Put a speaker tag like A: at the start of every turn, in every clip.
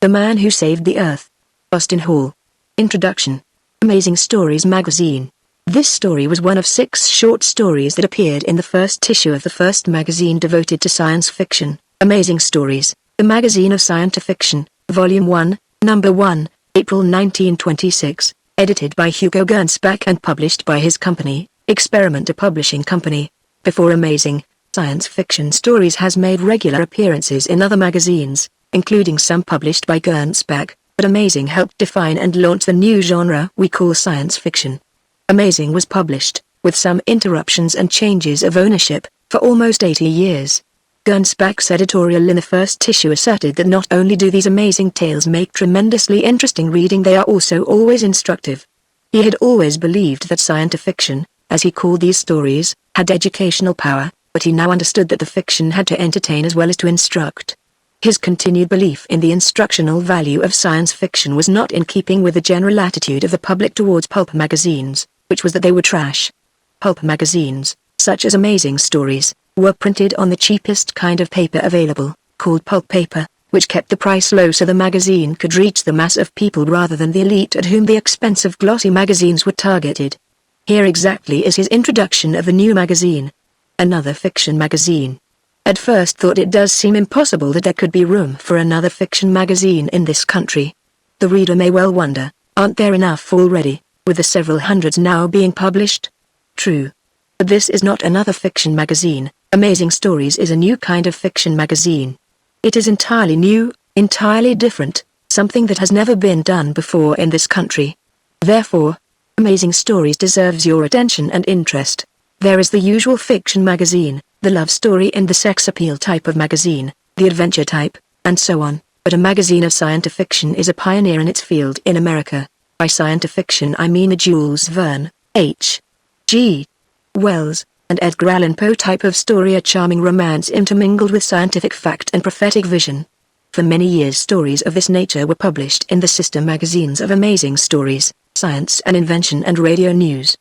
A: The Man Who Saved the Earth. Austin Hall. Introduction. Amazing Stories Magazine. This story was one of 6 short stories that appeared in the first issue of the first magazine devoted to science fiction, Amazing Stories, the Magazine of Science Fiction, Volume 1, Number 1, April 1926, edited by Hugo Gernsback and published by his company, Experimenter Publishing Company. Before Amazing Science Fiction Stories has made regular appearances in other magazines, including some published by Gernsback, but Amazing helped define and launch the new genre we call science fiction. Amazing was published, with some interruptions and changes of ownership, for almost 80 years. Gernsback's editorial in the first issue asserted that not only do these amazing tales make tremendously interesting reading, they are also always instructive. He had always believed that science fiction, as he called these stories, had educational power, but he now understood that the fiction had to entertain as well as to instruct. His continued belief in the instructional value of science fiction was not in keeping with the general attitude of the public towards pulp magazines, which was that they were trash. Pulp magazines, such as Amazing Stories, were printed on the cheapest kind of paper available, called pulp paper, which kept the price low so the magazine could reach the mass of people rather than the elite at whom the expensive glossy magazines were targeted. Here exactly is his introduction of the new magazine. Another fiction magazine. At first thought it does seem impossible that there could be room for another fiction magazine in this country. The reader may well wonder, aren't there enough already, with the several hundreds now being published? True. But this is not another fiction magazine. Amazing Stories is a new kind of fiction magazine. It is entirely new, entirely different, something that has never been done before in this country. Therefore, Amazing Stories deserves your attention and interest. There is the usual fiction magazine, the love story and the sex appeal type of magazine, the adventure type, and so on, but a magazine of science fiction is a pioneer in its field in America. By science fiction I mean a Jules Verne, H.G. Wells, and Edgar Allan Poe type of story, a charming romance intermingled with scientific fact and prophetic vision. For many years stories of this nature were published in the sister magazines of Amazing Stories, Science and Invention and Radio News.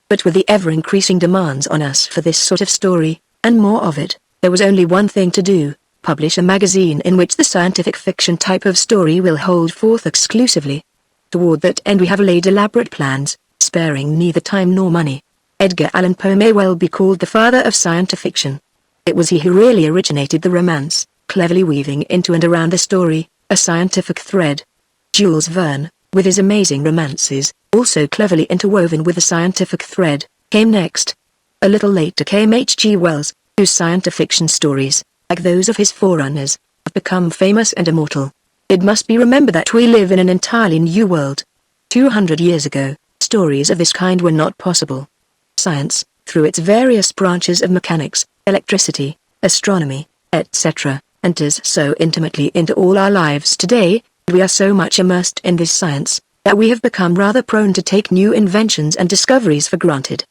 A: But with the ever-increasing demands on us for this sort of story, and more of it, there was only one thing to do: publish a magazine in which the scientific fiction type of story will hold forth exclusively. Toward that end we have laid elaborate plans, sparing neither time nor money. Edgar Allan Poe may well be called the father of science fiction. It was he who really originated the romance, cleverly weaving into and around the story a scientific thread. Jules Verne, with his amazing romances, also cleverly interwoven with a scientific thread, came next. A little later came H.G. Wells, whose science fiction stories, like those of his forerunners, have become famous and immortal. It must be remembered that we live in an entirely new world. 200 years ago, stories of this kind were not possible. Science, through its various branches of mechanics, electricity, astronomy, etc., enters so intimately into all our lives today, and we are so much immersed in this science, that we have become rather prone to take new inventions and discoveries for granted.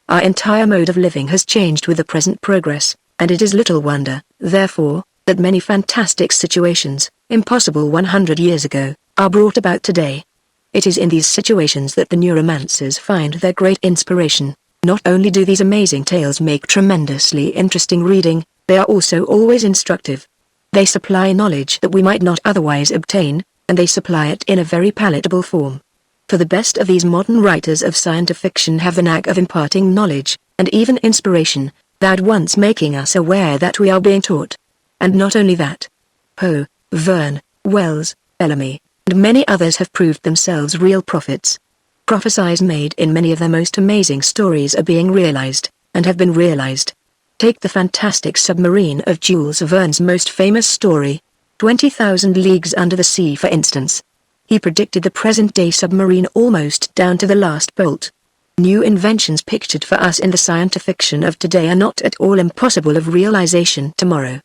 A: Our entire mode of living has changed with the present progress, and it is little wonder, therefore, that many fantastic situations, impossible 100 years ago, are brought about today. It is in these situations that the new romancers find their great inspiration. Not only do these amazing tales make tremendously interesting reading, they are also always instructive. They supply knowledge that we might not otherwise obtain, and they supply it in a very palatable form. For the best of these modern writers of science fiction have the knack of imparting knowledge, and even inspiration, that once making us aware that we are being taught. And not only that. Poe, Verne, Wells, Bellamy, and many others have proved themselves real prophets. Prophecies made in many of their most amazing stories are being realized, and have been realized. Take the fantastic submarine of Jules Verne's most famous story, 20,000 Leagues Under the Sea, for instance. He predicted the present-day submarine almost down to the last bolt. New inventions pictured for us in the science fiction of today are not at all impossible of realization tomorrow.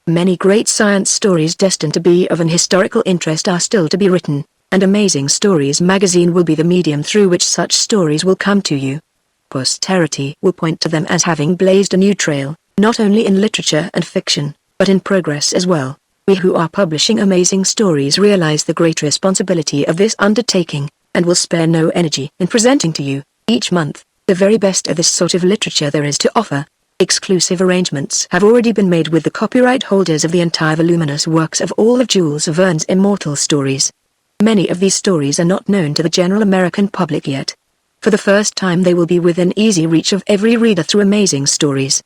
A: Many great science stories destined to be of an historical interest are still to be written, and Amazing Stories magazine will be the medium through which such stories will come to you. Posterity will point to them as having blazed a new trail, not only in literature and fiction, but in progress as well. We who are publishing Amazing Stories realize the great responsibility of this undertaking, and will spare no energy in presenting to you, each month, the very best of this sort of literature there is to offer. Exclusive arrangements have already been made with the copyright holders of the entire voluminous works of all of Jules Verne's immortal stories. Many of these stories are not known to the general American public yet. For the first time they will be within easy reach of every reader through Amazing Stories.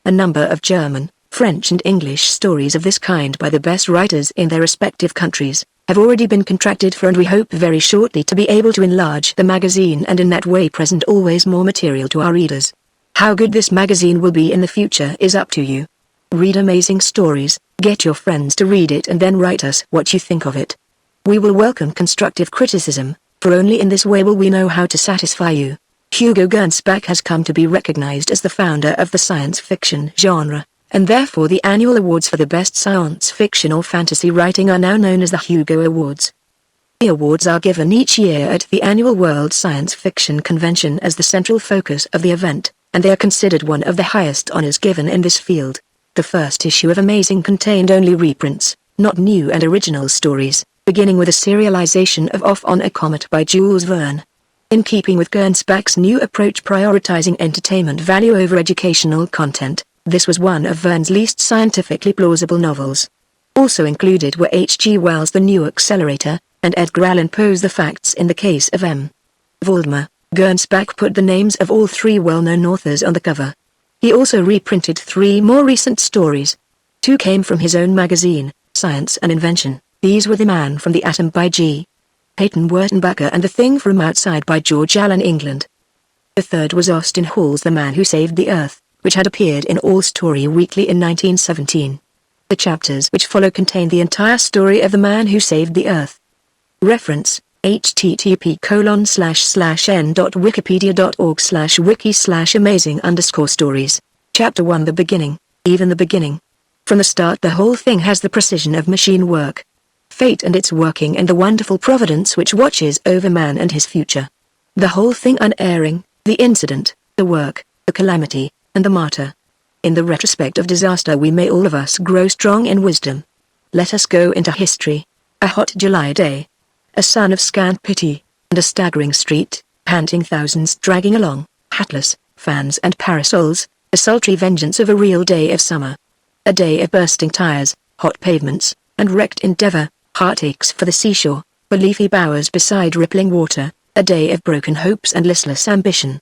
A: A number of German, French and English stories of this kind by the best writers in their respective countries have already been contracted for, and we hope very shortly to be able to enlarge the magazine and in that way present always more material to our readers. How good this magazine will be in the future is up to you. Read Amazing Stories, get your friends to read it and then write us what you think of it. We will welcome constructive criticism, for only in this way will we know how to satisfy you. Hugo Gernsback has come to be recognized as the founder of the science fiction genre, and therefore the annual awards for the best science fiction or fantasy writing are now known as the Hugo Awards. The awards are given each year at the annual World Science Fiction Convention as the central focus of the event, and they are considered one of the highest honors given in this field. The first issue of Amazing contained only reprints, not new and original stories, beginning with a serialization of Off on a Comet by Jules Verne. In keeping with Gernsback's new approach prioritizing entertainment value over educational content, this was one of Verne's least scientifically plausible novels. Also included were H.G. Wells' The New Accelerator, and Edgar Allan Poe's The Facts in the Case of M. Valdemar. Gernsback put the names of all three well-known authors on the cover. He also reprinted 3 more recent stories. 2 came from his own magazine, Science and Invention. These were The Man from the Atom by G. Peyton Wertenbacher and The Thing from Outside by George Allen England. The third was Austin Hall's The Man Who Saved the Earth, which had appeared in All Story Weekly in 1917. The chapters which follow contain the entire story of the man who saved the Earth. Reference: http://n.wikipedia.org/wiki/amazing_stories. Chapter 1 The Beginning, Even the Beginning. From the start the whole thing has the precision of machine work. Fate and its working and the wonderful providence which watches over man and his future. The whole thing unerring, the incident, the work, the calamity, and the martyr. In the retrospect of disaster we may all of us grow strong in wisdom. Let us go into history. A hot July day. A sun of scant pity, and a staggering street, panting thousands dragging along, hatless, fans and parasols, a sultry vengeance of a real day of summer. A day of bursting tires, hot pavements, and wrecked endeavor, heartaches for the seashore, for leafy bowers beside rippling water, a day of broken hopes and listless ambition.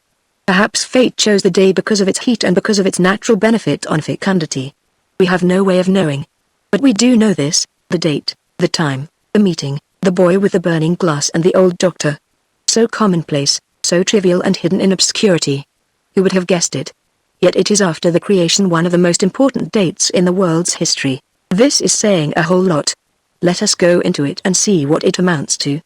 A: Perhaps fate chose the day because of its heat and because of its natural benefit on fecundity. We have no way of knowing. But we do know this: the date, the time, the meeting, the boy with the burning glass and the old doctor. So commonplace, so trivial and hidden in obscurity. Who would have guessed it? Yet it is after the creation one of the most important dates in the world's history. This is saying a whole lot. Let us go into it and see what it amounts to.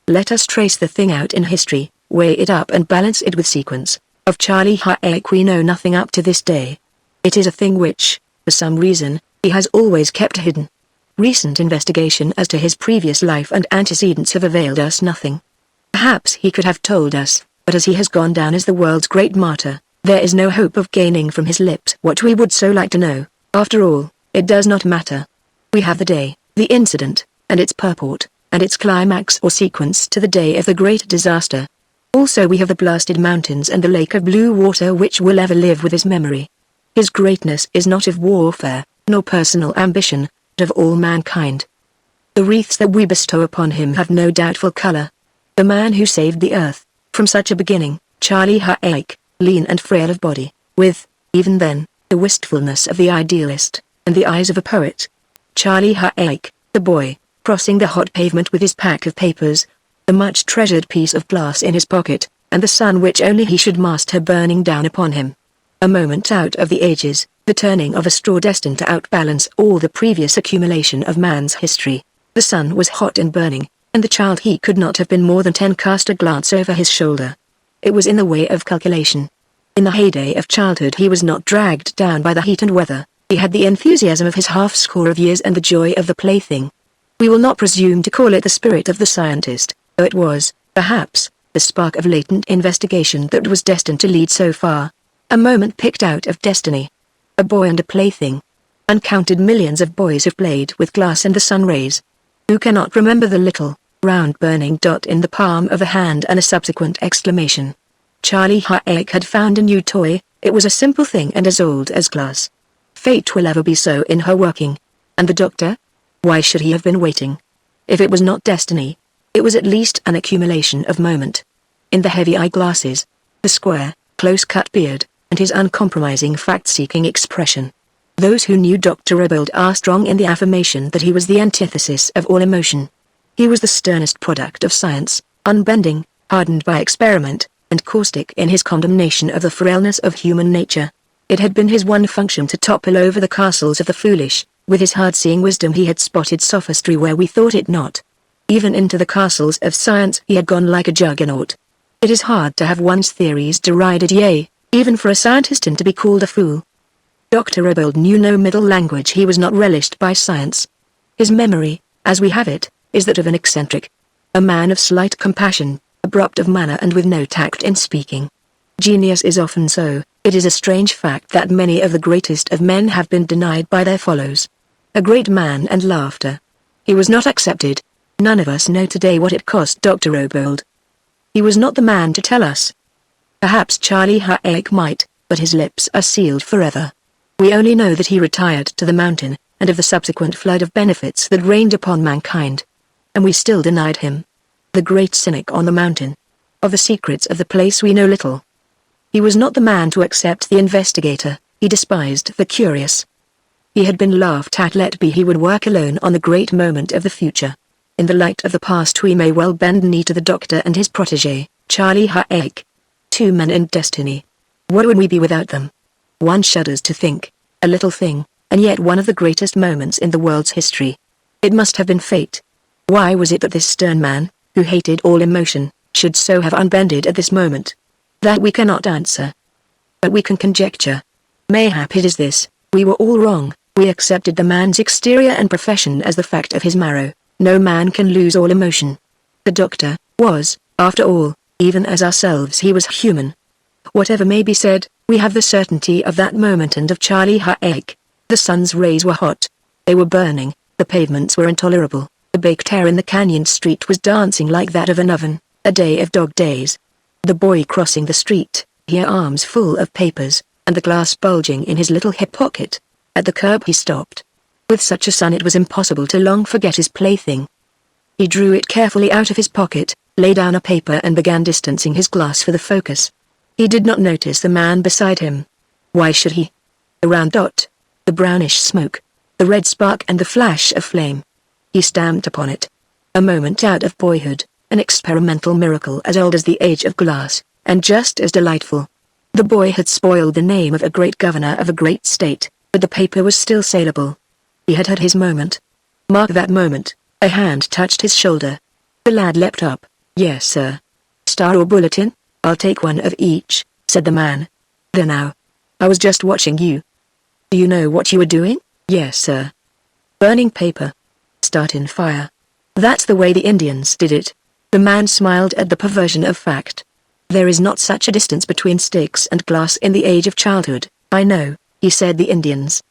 A: Let us trace the thing out in history, weigh it up and balance it with sequence. Of Charlie Hayek we know nothing up to this day. It is a thing which, for some reason, he has always kept hidden. Recent investigation as to his previous life and antecedents have availed us nothing. Perhaps he could have told us, but as he has gone down as the world's great martyr, there is no hope of gaining from his lips what we would so like to know. After all, it does not matter. We have the day, the incident, and its purport, and its climax or sequence to the day of the great disaster. Also we have the blasted mountains and the lake of blue water which will ever live with his memory. His greatness is not of warfare, nor personal ambition, of all mankind. The wreaths that we bestow upon him have no doubtful color. The man who saved the earth, from such a beginning, Charlie Hayek, lean and frail of body, with, even then, the wistfulness of the idealist, and the eyes of a poet. Charlie Hayek, the boy, crossing the hot pavement with his pack of papers, the much treasured piece of glass in his pocket, and the sun which only he should master burning down upon him. A moment out of the ages, the turning of a straw destined to outbalance all the previous accumulation of man's history. The sun was hot and burning, and the child he could not have been more than 10 cast a glance over his shoulder. It was in the way of calculation. In the heyday of childhood he was not dragged down by the heat and weather, he had the enthusiasm of his half-score of years and the joy of the plaything. We will not presume to call it the spirit of the scientist, though it was, perhaps, the spark of latent investigation that was destined to lead so far. A moment picked out of destiny. A boy and a plaything. Uncounted millions of boys have played with glass and the sun rays. Who cannot remember the little, round burning dot in the palm of a hand and a subsequent exclamation? Charlie Hayek had found a new toy, It was a simple thing and as old as glass. Fate will ever be so in her working. And the doctor? Why should he have been waiting? If it was not destiny, it was at least an accumulation of moment. In the heavy eyeglasses, the square, close-cut beard, and his uncompromising fact-seeking expression. Those who knew Dr. Robold are strong in the affirmation that he was the antithesis of all emotion. He was the sternest product of science, unbending, hardened by experiment, and caustic in his condemnation of the frailness of human nature. It had been his one function to topple over the castles of the foolish. With his hard-seeing wisdom he had spotted sophistry where we thought it not. Even into the castles of science he had gone like a juggernaut. It is hard to have one's theories derided, yea, even for a scientist and to be called a fool. Dr. Robold knew no middle language. He was not relished by science. His memory, as we have it, is that of an eccentric. A man of slight compassion, abrupt of manner and with no tact in speaking. Genius is often so. It is a strange fact that many of the greatest of men have been denied by their fellows. A great man and laughter. He was not accepted. None of us know today what it cost Dr. Robold. He was not the man to tell us. Perhaps Charlie Hayek might, but his lips are sealed forever. We only know that he retired to the mountain, and of the subsequent flood of benefits that rained upon mankind. And we still denied him. The great cynic on the mountain. Of the secrets of the place we know little. He was not the man to accept the investigator. He despised the curious. He had been laughed at. Let be he would work alone on the great moment of the future. In the light of the past we may well bend knee to the doctor and his protégé, Charlie Hayek. Two men in destiny. What would we be without them? One shudders to think, a little thing, and yet one of the greatest moments in the world's history. It must have been fate. Why was it that this stern man, who hated all emotion, should so have unbended at this moment? That we cannot answer. But we can conjecture. Mayhap it is this: we were all wrong. We accepted the man's exterior and profession as the fact of his marrow. No man can lose all emotion. The doctor was, after all, even as ourselves he was human. Whatever may be said, we have the certainty of that moment and of Charlie Hayek. The sun's rays were hot. They were burning, the pavements were intolerable, the baked air in the canyon street was dancing like that of an oven, a day of dog days. The boy crossing the street, his arms full of papers, and the glass bulging in his little hip pocket. At the curb he stopped. With such a sun it was impossible to long forget his plaything. He drew it carefully out of his pocket, lay down a paper and began distancing his glass for the focus. He did not notice the man beside him. Why should he? The round dot, the brownish smoke, the red spark and the flash of flame. He stamped upon it. A moment out of boyhood, an experimental miracle as old as the age of glass, and just as delightful. The boy had spoiled the name of a great governor of a great state, but the paper was still saleable. He had had his moment. Mark that moment. A hand touched his shoulder. The lad leapt up. Yes, sir. Star or bulletin? I'll take one of each, said the man. There now. I was just watching you. Do you know what you were doing? Yes, sir. Burning paper. Starting fire. That's the way the Indians did it. The man smiled at the perversion of fact. There is not such a distance between sticks and glass in the age of childhood. I know, he said, the Indians.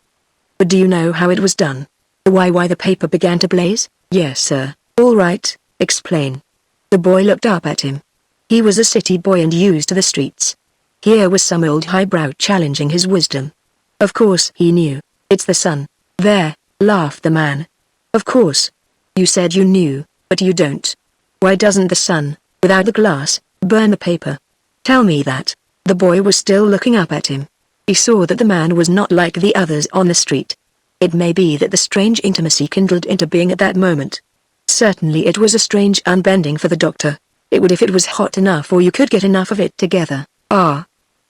A: But do you know how it was done? Why the paper began to blaze? Yes, sir. All right, explain. The boy looked up at him. He was a city boy and used to the streets. Here was some old highbrow challenging his wisdom. Of course he knew. It's the sun. There, laughed the man. Of course. You said you knew, but you don't. Why doesn't the sun, without the glass, burn the paper? Tell me that. The boy was still looking up at him. He saw that the man was not like the others on the street. It may be that the strange intimacy kindled into being at that moment. Certainly it was a strange unbending for the doctor. It would if it was hot enough or you could get enough of it together. Ah.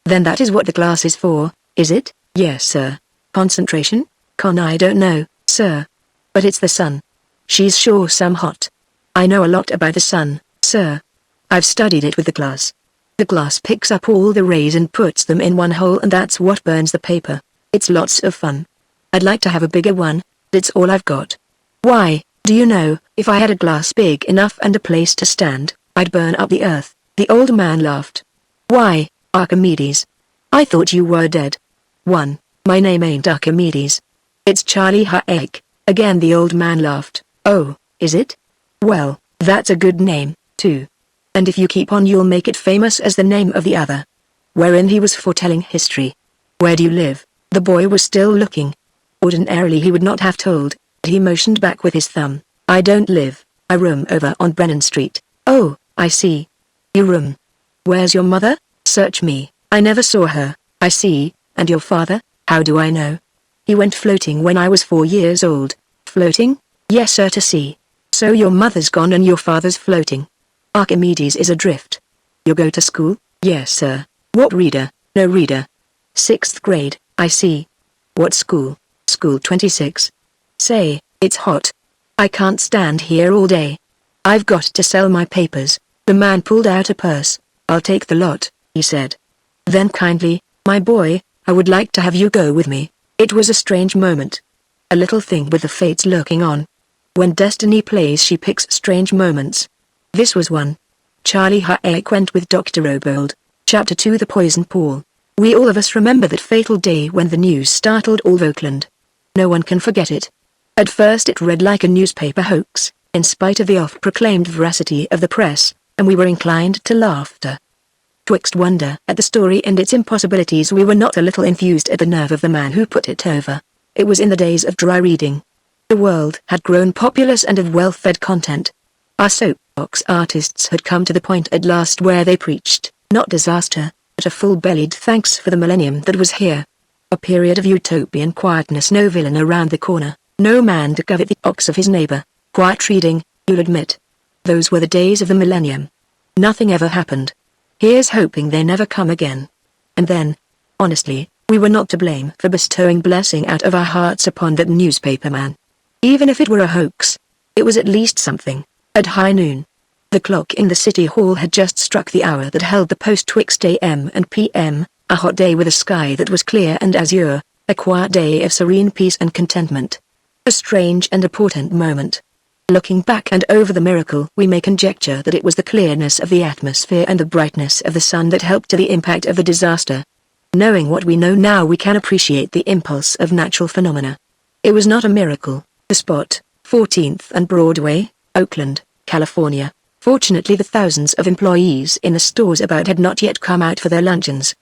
A: Then that is what the glass is for, is it? Yes, sir. Concentration? I don't know, sir. But it's the sun. She's sure some hot. I know a lot about the sun, sir. I've studied it with the glass. The glass picks up all the rays and puts them in one hole, and that's what burns the paper. It's lots of fun. I'd like to have a bigger one, but it's all I've got. Why, do you know, if I had a glass big enough and a place to stand, I'd burn up the earth. The old man laughed. Why, Archimedes? I thought you were dead. My name ain't Archimedes. It's Charlie Hayek. Again the old man laughed. Oh, is it? Well, that's a good name, too. And if you keep on you'll make it famous as the name of the other. wherein he was foretelling history. "Where do you live?" The boy was still looking. Ordinarily he would not have told, but he motioned back with his thumb. "I don't live, I room over on Brennan Street." "Oh, I see. You room. Where's your mother?" "Search me, I never saw her." "I see, and your father?" "How do I know? He went floating when I was 4 years old." "Floating?" "Yes sir, to sea." "So your mother's gone and your father's floating. Archimedes is adrift." "You go to school?" "Yes sir." "What reader?" "No reader." "6th grade, I see." "What school?" "School 26. Say, it's hot. I can't stand here all day. I've got to sell my papers." The man pulled out a purse. "I'll take the lot," he said. Then kindly, "My boy, I would like to have you go with me." It was a strange moment. A little thing with the fates lurking on. When destiny plays she picks strange moments. This was one. Charlie Hayek went with Dr. Obold. Chapter 2, The Poison Pool. We all of us remember that fatal day when the news startled all of Oakland. No one can forget it. At first it read like a newspaper hoax, in spite of the oft-proclaimed veracity of the press, and we were inclined to laughter. Twixt wonder at the story and its impossibilities, we were not a little enthused at the nerve of the man who put it over. It was in the days of dry reading. The world had grown populous and of well-fed content. Our soapbox artists had come to the point at last where they preached, not disaster, but a full-bellied thanks for the millennium that was here. A period of utopian quietness, no villain around the corner, no man to covet the ox of his neighbor. Quiet reading, you'll admit. Those were the days of the millennium. Nothing ever happened. Here's hoping they never come again. And then, honestly, we were not to blame for bestowing blessing out of our hearts upon that newspaper man. Even if it were a hoax, it was at least something. At high noon, the clock in the city hall had just struck the hour that held the post twixt AM and PM, a hot day with a sky that was clear and azure, a quiet day of serene peace and contentment. A strange and important moment. Looking back and over the miracle, we may conjecture that it was the clearness of the atmosphere and the brightness of the sun that helped to the impact of the disaster. Knowing what we know now, we can appreciate the impulse of natural phenomena. It was not a miracle. The spot, 14th and Broadway, Oakland, California. Fortunately the thousands of employees in the stores about had not yet come out for their luncheons.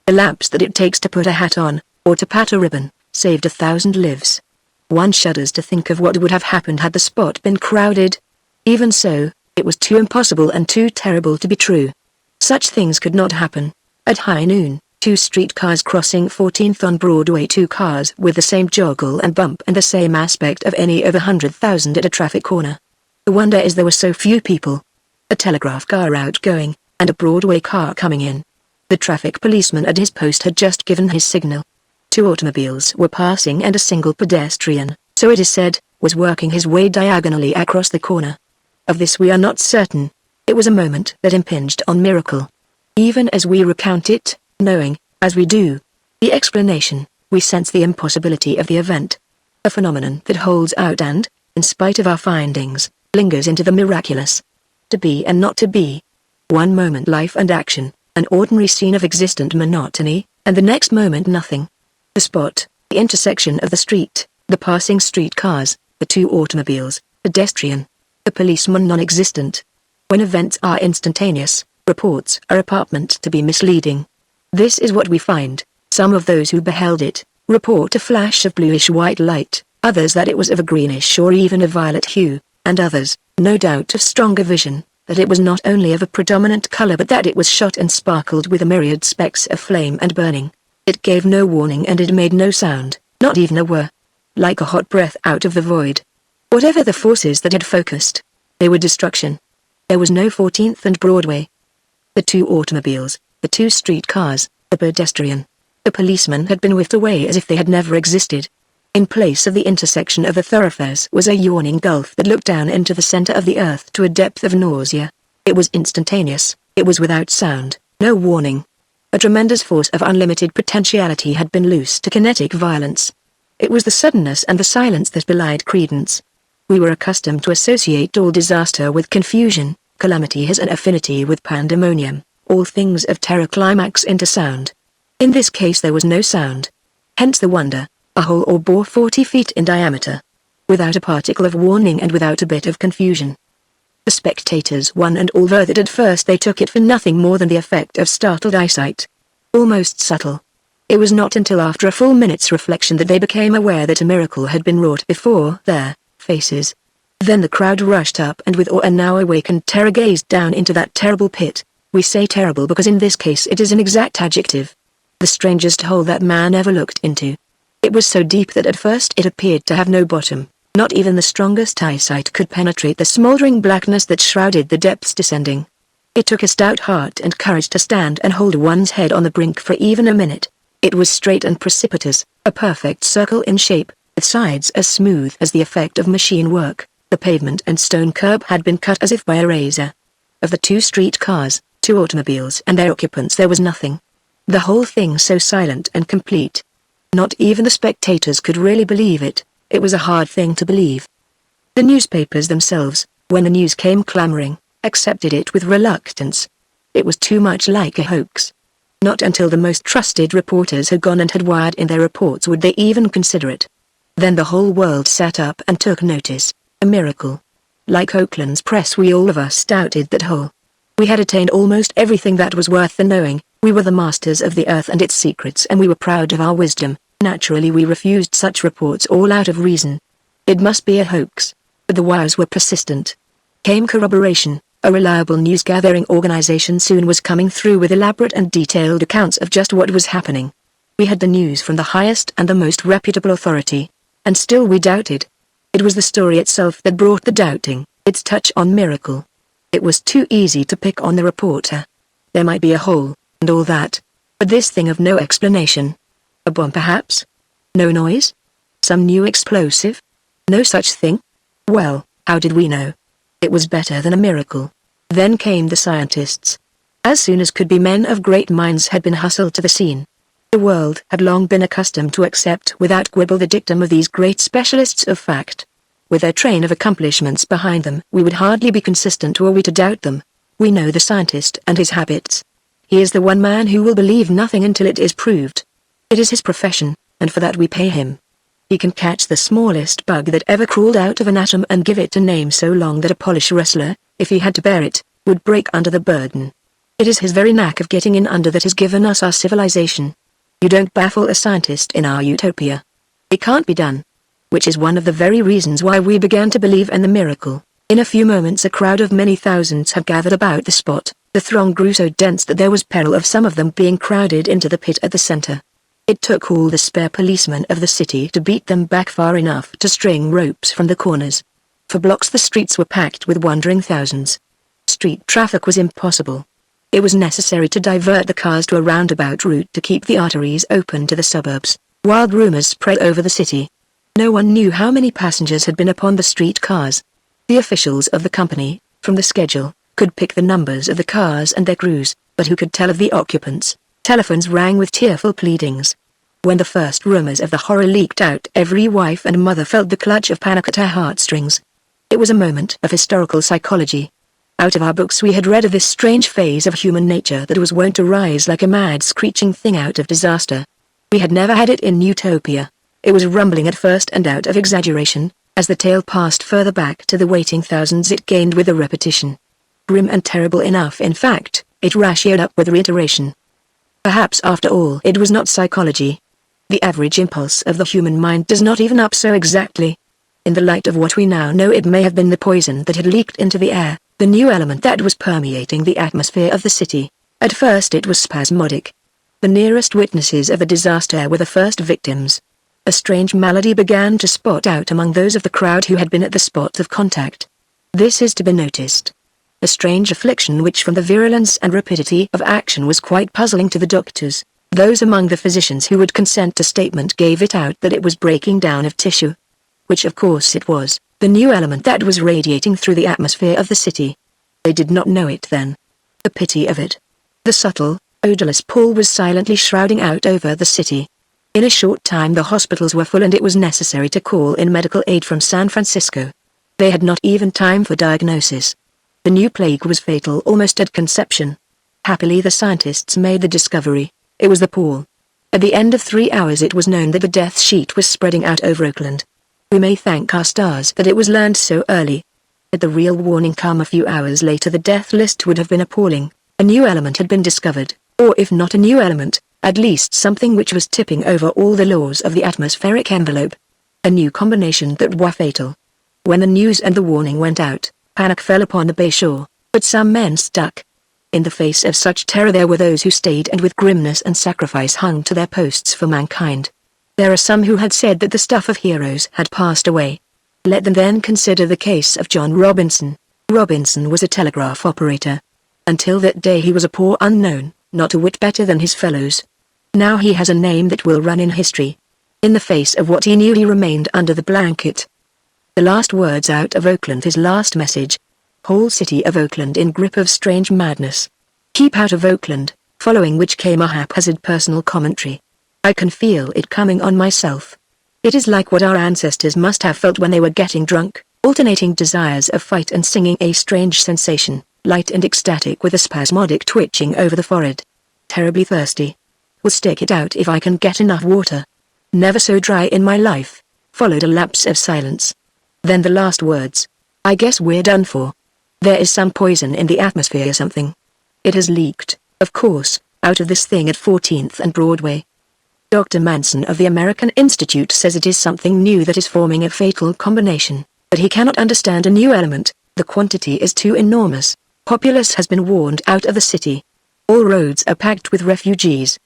A: The lapse that it takes to put a hat on, or to pat a ribbon, saved 1,000 lives. One shudders to think of what would have happened had the spot been crowded. Even so, it was too impossible and too terrible to be true. Such things could not happen. At high noon, 2 streetcars crossing 14th on Broadway, 2 cars with the same joggle and bump and the same aspect of any of 100,000 at a traffic corner. The wonder is there were so few people. A telegraph car outgoing, and a Broadway car coming in. The traffic policeman at his post had just given his signal. 2 automobiles were passing and a single pedestrian, so it is said, was working his way diagonally across the corner. Of this we are not certain. It was a moment that impinged on miracle. Even as we recount it, knowing, as we do, the explanation, we sense the impossibility of the event. A phenomenon that holds out and, in spite of our findings, lingers into the miraculous. To be and not to be. One moment life and action, an ordinary scene of existent monotony, and the next moment nothing. The spot, the intersection of the street, the passing streetcars, the 2 automobiles, pedestrian, the policeman non-existent. When events are instantaneous, reports are apt to be misleading. This is what we find. Some of those who beheld it, report a flash of bluish-white light, others that it was of a greenish or even a violet hue, and others, no doubt of stronger vision, that it was not only of a predominant color but that it was shot and sparkled with a myriad specks of flame and burning. It gave no warning and it made no sound, not even a whir. Like a hot breath out of the void. Whatever the forces that had focused, they were destruction. There was no 14th and Broadway. The 2 automobiles, the 2 streetcars, the pedestrian, the policeman had been whiffed away as if they had never existed. In place of the intersection of the thoroughfares was a yawning gulf that looked down into the center of the earth to a depth of nausea. It was instantaneous, it was without sound, no warning. A tremendous force of unlimited potentiality had been loosed to kinetic violence. It was the suddenness and the silence that belied credence. We were accustomed to associate all disaster with confusion. Calamity has an affinity with pandemonium. All things of terror climax into sound. In this case there was no sound. Hence the wonder. A hole or bore 40 feet in diameter. Without a particle of warning and without a bit of confusion. The spectators one and all vowed that at first they took it for nothing more than the effect of startled eyesight. almost subtle. It was not until after a full minute's reflection that they became aware that a miracle had been wrought before their faces. Then the crowd rushed up and with awe and now awakened terror gazed down into that terrible pit. We say terrible because in this case it is an exact adjective. The strangest hole that man ever looked into. It was so deep that at first it appeared to have no bottom. Not even the strongest eyesight could penetrate the smoldering blackness that shrouded the depths descending. It took a stout heart and courage to stand and hold one's head on the brink for even a minute. It was straight and precipitous, a perfect circle in shape, with sides as smooth as the effect of machine work. The pavement and stone curb had been cut as if by a razor. Of the 2 street cars, 2 automobiles and their occupants there was nothing. The whole thing so silent and complete. Not even the spectators could really believe it. It was a hard thing to believe. The newspapers themselves, when the news came clamoring, accepted it with reluctance. It was too much like a hoax. Not until the most trusted reporters had gone and had wired in their reports would they even consider it. Then the whole world sat up and took notice. A miracle. Like Oakland's press, we all of us doubted that whole. We had attained almost everything that was worth the knowing. We were the masters of the earth and its secrets and we were proud of our wisdom. Naturally we refused such reports all out of reason. It must be a hoax. But the wires were persistent. Came corroboration. A reliable news-gathering organization soon was coming through with elaborate and detailed accounts of just what was happening. We had the news from the highest and the most reputable authority. And still we doubted. It was the story itself that brought the doubting, its touch on miracle. It was too easy to pick on the reporter. There might be a hole, and all that. But this thing of no explanation. A bomb perhaps? No noise? Some new explosive? No such thing? Well, how did we know? It was better than a miracle. Then came the scientists. As soon as could be, men of great minds had been hustled to the scene. The world had long been accustomed to accept without quibble the dictum of these great specialists of fact. With their train of accomplishments behind them, we would hardly be consistent were we to doubt them. We know the scientist and his habits. He is the one man who will believe nothing until it is proved. It is his profession, and for that we pay him. He can catch the smallest bug that ever crawled out of an atom and give it a name so long that a Polish wrestler, if he had to bear it, would break under the burden. It is his very knack of getting in under that has given us our civilization. You don't baffle a scientist in our utopia. It can't be done. Which is one of the very reasons why we began to believe in the miracle. In a few moments a crowd of many thousands had gathered about the spot. The throng grew so dense that there was peril of some of them being crowded into the pit at the center. It took all the spare policemen of the city to beat them back far enough to string ropes from the corners. For blocks the streets were packed with wondering thousands. Street traffic was impossible. It was necessary to divert the cars to a roundabout route to keep the arteries open to the suburbs. Wild rumors spread over the city. No one knew how many passengers had been upon the street cars. The officials of the company, from the schedule, could pick the numbers of the cars and their crews, but who could tell of the occupants? Telephones rang with tearful pleadings. When the first rumors of the horror leaked out, every wife and mother felt the clutch of panic at her heartstrings. It was a moment of historical psychology. Out of our books we had read of this strange phase of human nature that was wont to rise like a mad screeching thing out of disaster. We had never had it in Utopia. It was rumbling at first and out of exaggeration. As the tale passed further back to the waiting thousands it gained with a repetition. Grim and terrible enough, in fact, it ratioed up with reiteration. Perhaps after all it was not psychology. The average impulse of the human mind does not even up so exactly. In the light of what we now know, it may have been the poison that had leaked into the air, the new element that was permeating the atmosphere of the city. At first it was spasmodic. The nearest witnesses of the disaster were the first victims. A strange malady began to spot out among those of the crowd who had been at the spot of contact. This is to be noticed. A strange affliction which from the virulence and rapidity of action was quite puzzling to the doctors. Those among the physicians who would consent to statement gave it out that it was breaking down of tissue. Which of course it was, the new element that was radiating through the atmosphere of the city. They did not know it then. The pity of it. The subtle, odorless pall was silently shrouding out over the city. In a short time the hospitals were full and it was necessary to call in medical aid from San Francisco. They had not even time for diagnosis. The new plague was fatal almost at conception. Happily the scientists made the discovery. It was the pall. At the end of 3 hours it was known that the death sheet was spreading out over Oakland. We may thank our stars that it was learned so early. Had the real warning come a few hours later the death list would have been appalling. A new element had been discovered, or if not a new element, At least something which was tipping over all the laws of the atmospheric envelope. A new combination that was fatal. When the news and the warning went out, panic fell upon the bay shore, but some men stuck. In the face of such terror there were those who stayed and with grimness and sacrifice hung to their posts for mankind. There are some who had said that the stuff of heroes had passed away. Let them then consider the case of John Robinson. Robinson was a telegraph operator. Until that day he was a poor unknown, not a whit better than his fellows. Now he has a name that will run in history. In the face of what he knew he remained under the blanket. The last words out of Oakland, his last message. Whole city of Oakland in grip of strange madness. Keep out of Oakland, following which came a haphazard personal commentary. I can feel it coming on myself. It is like what our ancestors must have felt when they were getting drunk, alternating desires of fight and singing a strange sensation, light and ecstatic with a spasmodic twitching over the forehead. Terribly thirsty. Will stick it out if I can get enough water. Never so dry in my life. Followed a lapse of silence. Then the last words. I guess we're done for. There is some poison in the atmosphere or something. It has leaked, of course, out of this thing at 14th and Broadway. Dr. Manson of the American Institute says it is something new that is forming a fatal combination, but he cannot understand a new element. The quantity is too enormous. Populace has been warned out of the city. All roads are packed with refugees.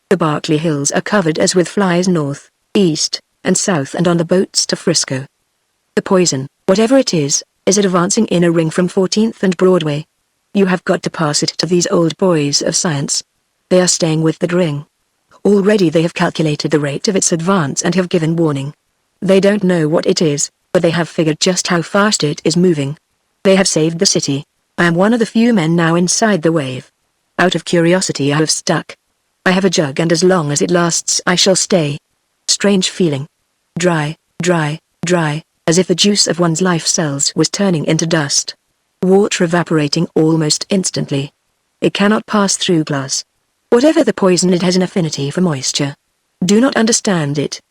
A: The Berkeley Hills are covered as with flies north, east, and south and on the boats to Frisco. The poison, whatever it is advancing in a ring from 14th and Broadway. You have got to pass it to these old boys of science. They are staying with the ring. Already they have calculated the rate of its advance and have given warning. They don't know what it is, but they have figured just how fast it is moving. They have saved the city. I am one of the few men now inside the wave. Out of curiosity I have stuck. I have a jug and as long as it lasts I shall stay. Strange feeling. Dry, dry, dry, as if the juice of one's life cells was turning into dust. Water evaporating almost instantly. It cannot pass through glass. Whatever the poison, it has an affinity for moisture. Do not understand it.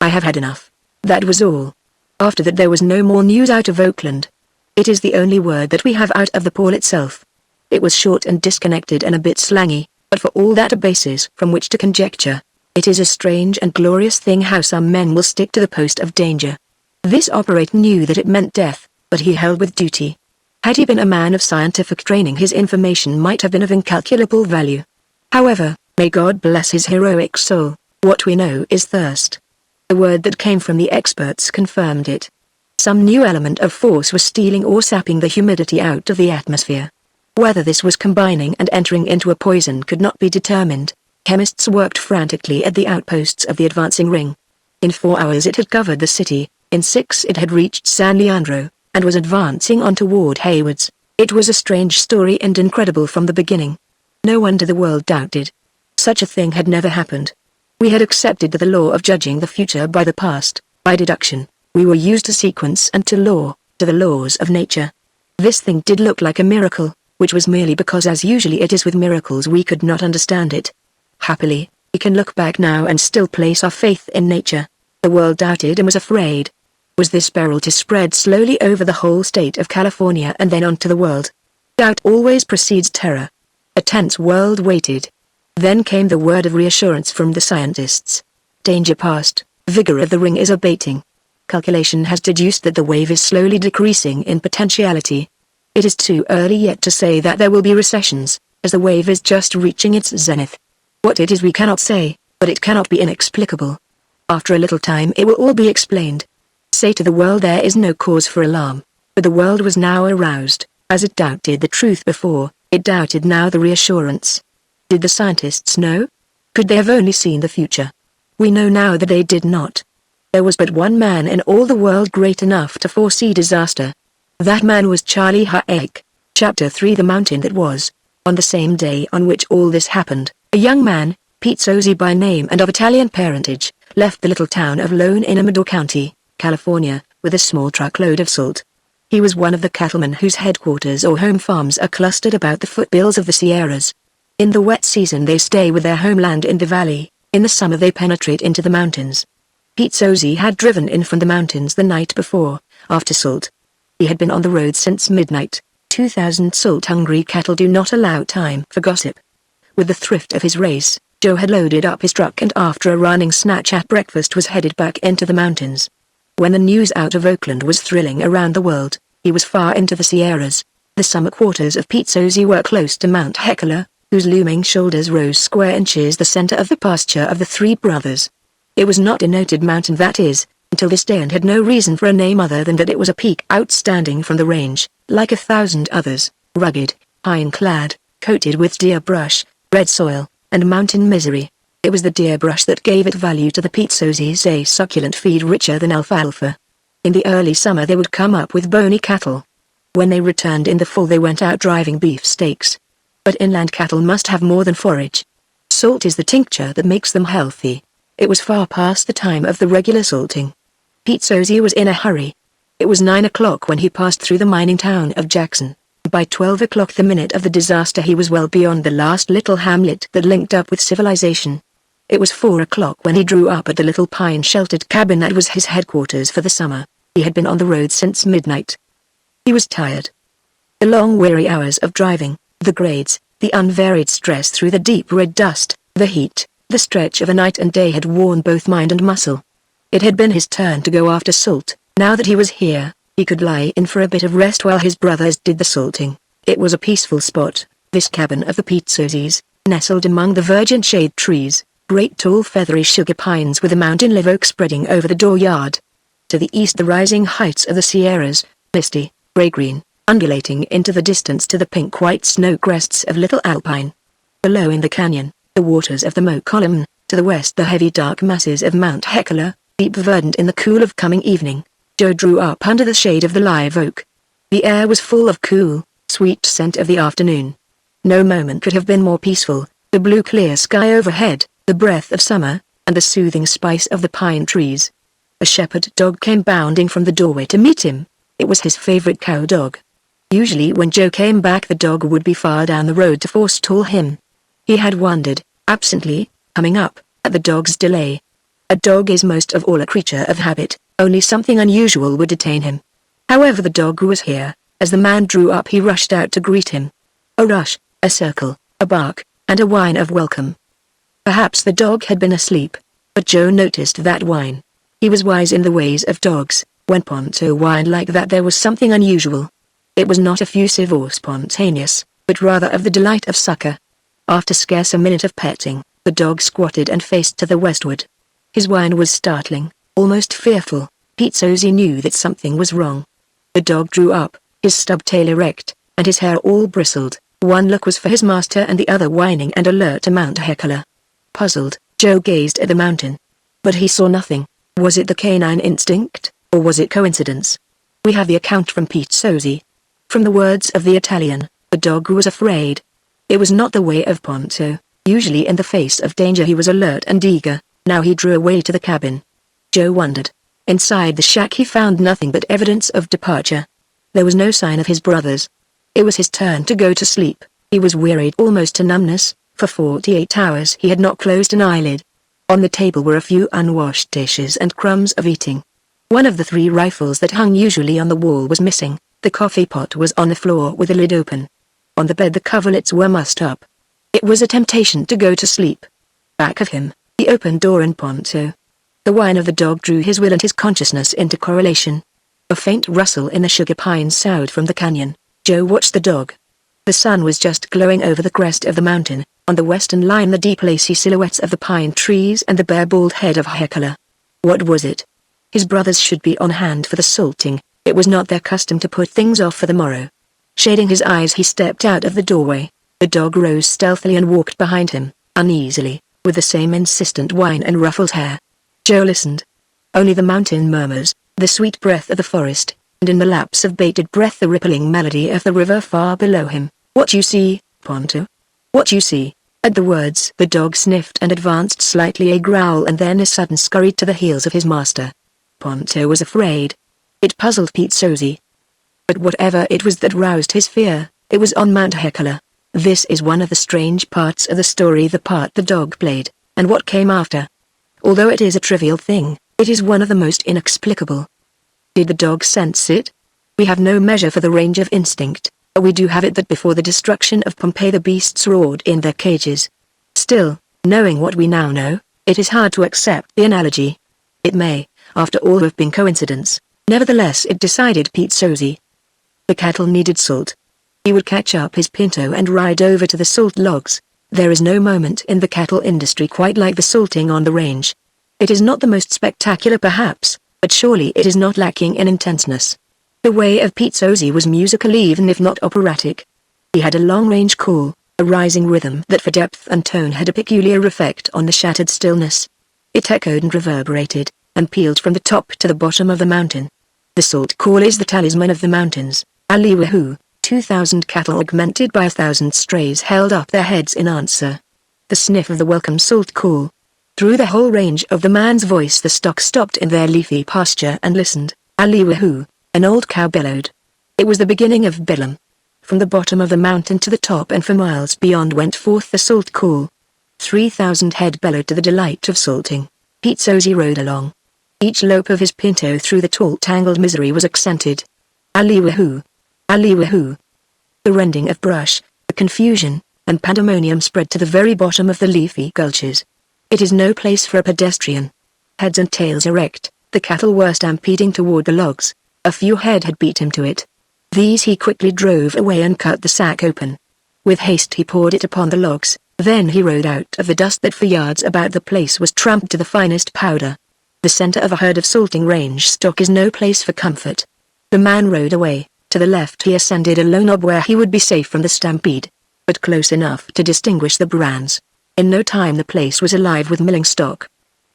A: I have had enough. That was all. After that there was no more news out of Oakland. It is the only word that we have out of the pool itself. It was short and disconnected and a bit slangy, but for all that a basis from which to conjecture. It is a strange and glorious thing how some men will stick to the post of danger. This operator knew that it meant death, but he held with duty. Had he been a man of scientific training his information might have been of incalculable value. However, may God bless his heroic soul, what we know is thirst. The word that came from the experts confirmed it. Some new element of force was stealing or sapping the humidity out of the atmosphere. Whether this was combining and entering into a poison could not be determined. Chemists worked frantically at the outposts of the advancing ring. In 4 hours it had covered the city, in 6 it had reached San Leandro, and was advancing on toward Haywards. It was a strange story and incredible from the beginning. No wonder the world doubted. Such a thing had never happened. We had accepted the law of judging the future by the past, by deduction. We were used to sequence and to law, to the laws of nature. This thing did look like a miracle, which was merely because as usually it is with miracles we could not understand it. Happily, we can look back now and still place our faith in nature. The world doubted and was afraid. Was this peril to spread slowly over the whole state of California and then onto the world? Doubt always precedes terror. A tense world waited. Then came the word of reassurance from the scientists. Danger past, vigor of the ring is abating. Calculation has deduced that the wave is slowly decreasing in potentiality. It is too early yet to say that there will be recessions, as the wave is just reaching its zenith. What it is we cannot say, but it cannot be inexplicable. After a little time it will all be explained. Say to the world there is no cause for alarm, but the world was now aroused, as it doubted the truth before, it doubted now the reassurance. Did the scientists know? Could they have only seen the future? We know now that they did not. There was but one man in all the world great enough to foresee disaster. That man was Charlie Hayek. Chapter 3 The Mountain That Was. On the same day on which all this happened, a young man, Pete Sozzi by name and of Italian parentage, left the little town of Lone in Amador County, California, with a small truckload of salt. He was one of the cattlemen whose headquarters or home farms are clustered about the foothills of the Sierras. In the wet season they stay with their homeland in the valley, in the summer they penetrate into the mountains. Pete Sozzi had driven in from the mountains the night before, after salt. He had been on the road since midnight. 2,000 salt-hungry cattle do not allow time for gossip. With the thrift of his race, Joe had loaded up his truck and after a running snatch at breakfast was headed back into the mountains. When the news out of Oakland was thrilling around the world, he was far into the Sierras. The summer quarters of Pete Sosie were close to Mount Hecla, whose looming shoulders rose square inches the center of the pasture of the three brothers. It was not a noted mountain, that is, until this day, and had no reason for a name other than that it was a peak outstanding from the range, like 1,000 others, rugged, pine-clad, coated with deer brush, red soil, and mountain misery. It was the deer brush that gave it value to the Pete Sosies, a succulent feed richer than alfalfa. In the early summer they would come up with bony cattle. When they returned in the fall they went out driving beefsteaks. But inland cattle must have more than forage. Salt is the tincture that makes them healthy. It was far past the time of the regular salting. Pete Sosie was in a hurry. It was 9 o'clock when he passed through the mining town of Jackson. By 12 o'clock, the minute of the disaster, he was well beyond the last little hamlet that linked up with civilization. It was 4 o'clock when he drew up at the little pine-sheltered cabin that was his headquarters for the summer. He had been on the road since midnight. He was tired. The long weary hours of driving, the grades, the unvaried stress through the deep red dust, the heat, the stretch of a night and day had worn both mind and muscle. It had been his turn to go after salt. Now that he was here, he could lie in for a bit of rest while his brothers did the salting. It was a peaceful spot, this cabin of the Pete Sosies, nestled among the verdant shade trees, great tall feathery sugar pines with a mountain live oak spreading over the dooryard. To the east the rising heights of the Sierras, misty, gray-green, undulating into the distance to the pink-white snow crests of Little Alpine. Below in the canyon, the waters of the Mo Column, to the west the heavy dark masses of Mount Hecla, deep verdant in the cool of coming evening. Joe drew up under the shade of the live oak. The air was full of cool, sweet scent of the afternoon. No moment could have been more peaceful, the blue clear sky overhead, the breath of summer, and the soothing spice of the pine trees. A shepherd dog came bounding from the doorway to meet him. It was his favorite cow dog. Usually when Joe came back the dog would be far down the road to forestall him. He had wondered, absently, coming up, at the dog's delay. A dog is most of all a creature of habit, only something unusual would detain him. However, the dog was here. As the man drew up he rushed out to greet him. A rush, a circle, a bark, and a whine of welcome. Perhaps the dog had been asleep, but Joe noticed that whine. He was wise in the ways of dogs. When Ponto whined like that there was something unusual. It was not effusive or spontaneous, but rather of the delight of succor. After scarce a minute of petting, the dog squatted and faced to the westward. His whine was startling, almost fearful. Pete Sosie knew that something was wrong. The dog drew up, his stub tail erect, and his hair all bristled. One look was for his master and the other whining and alert to Mount Hecla. Puzzled, Joe gazed at the mountain. But he saw nothing. Was it the canine instinct, or was it coincidence? We have the account from Pete Sosie. From the words of the Italian, the dog was afraid. It was not the way of Ponto. Usually in the face of danger he was alert and eager. Now he drew away to the cabin. Joe wondered. Inside the shack he found nothing but evidence of departure. There was no sign of his brothers. It was his turn to go to sleep. He was wearied almost to numbness. For 48 hours he had not closed an eyelid. On the table were a few unwashed dishes and crumbs of eating. One of the 3 rifles that hung usually on the wall was missing. The coffee pot was on the floor with the lid open. On the bed the coverlets were mussed up. It was a temptation to go to sleep. Back of him, the open door and Ponto. The whine of the dog drew his will and his consciousness into correlation. A faint rustle in the sugar pines soughed from the canyon. Joe watched the dog. The sun was just glowing over the crest of the mountain, on the western line the deep lacy silhouettes of the pine trees and the bare bald head of Hecla. What was it? His brothers should be on hand for the salting. It was not their custom to put things off for the morrow. Shading his eyes he stepped out of the doorway. The dog rose stealthily and walked behind him, uneasily, with the same insistent whine and ruffled hair. Joe listened. Only the mountain murmurs, the sweet breath of the forest, and in the lapse of bated breath the rippling melody of the river far below him. What you see, Ponto? What you see? At the words the dog sniffed and advanced slightly, a growl and then a sudden scurried to the heels of his master. Ponto was afraid. It puzzled Pete Sosie. But whatever it was that roused his fear, it was on Mount Hecla. This is one of the strange parts of the story, the part the dog played, and what came after. Although it is a trivial thing, it is one of the most inexplicable. Did the dog sense it? We have no measure for the range of instinct, but we do have it that before the destruction of Pompeii the beasts roared in their cages. Still, Knowing what we now know, it is hard to accept the analogy. It may, after all, have been coincidence. Nevertheless, it decided Pete Sosie. The cattle needed salt. He would catch up his pinto and ride over to the salt logs. There is no moment in the cattle industry quite like the salting on the range. It is not the most spectacular perhaps, but surely it is not lacking in intenseness. The way of Pete Sosie was musical even if not operatic. He had a long-range call, a rising rhythm that for depth and tone had a peculiar effect on the shattered stillness. It echoed and reverberated, and pealed from the top to the bottom of the mountain. The salt call is the talisman of the mountains. Ali wahoo, 2,000 cattle augmented by 1,000 strays held up their heads in answer. The sniff of the welcome salt call. Through the whole range of the man's voice the stock stopped in their leafy pasture and listened. Ali wahoo, an old cow bellowed. It was the beginning of bedlam. From the bottom of the mountain to the top and for miles beyond went forth the salt call. 3,000 head bellowed to the delight of salting. Pete Sosie rode along. Each lope of his pinto through the tall tangled misery was accented. Ali wahoo! Ali wahoo! The rending of brush, the confusion, and pandemonium spread to the very bottom of the leafy gulches. It is no place for a pedestrian. Heads and tails erect, the cattle were stampeding toward the logs. A few head had beat him to it. These he quickly drove away and cut the sack open. With haste he poured it upon the logs, then he rode out of the dust that for yards about the place was trampled to the finest powder. The center of a herd of salting range stock is no place for comfort. The man rode away. To the left he ascended a low knob where he would be safe from the stampede, but close enough to distinguish the brands. In no time the place was alive with milling stock.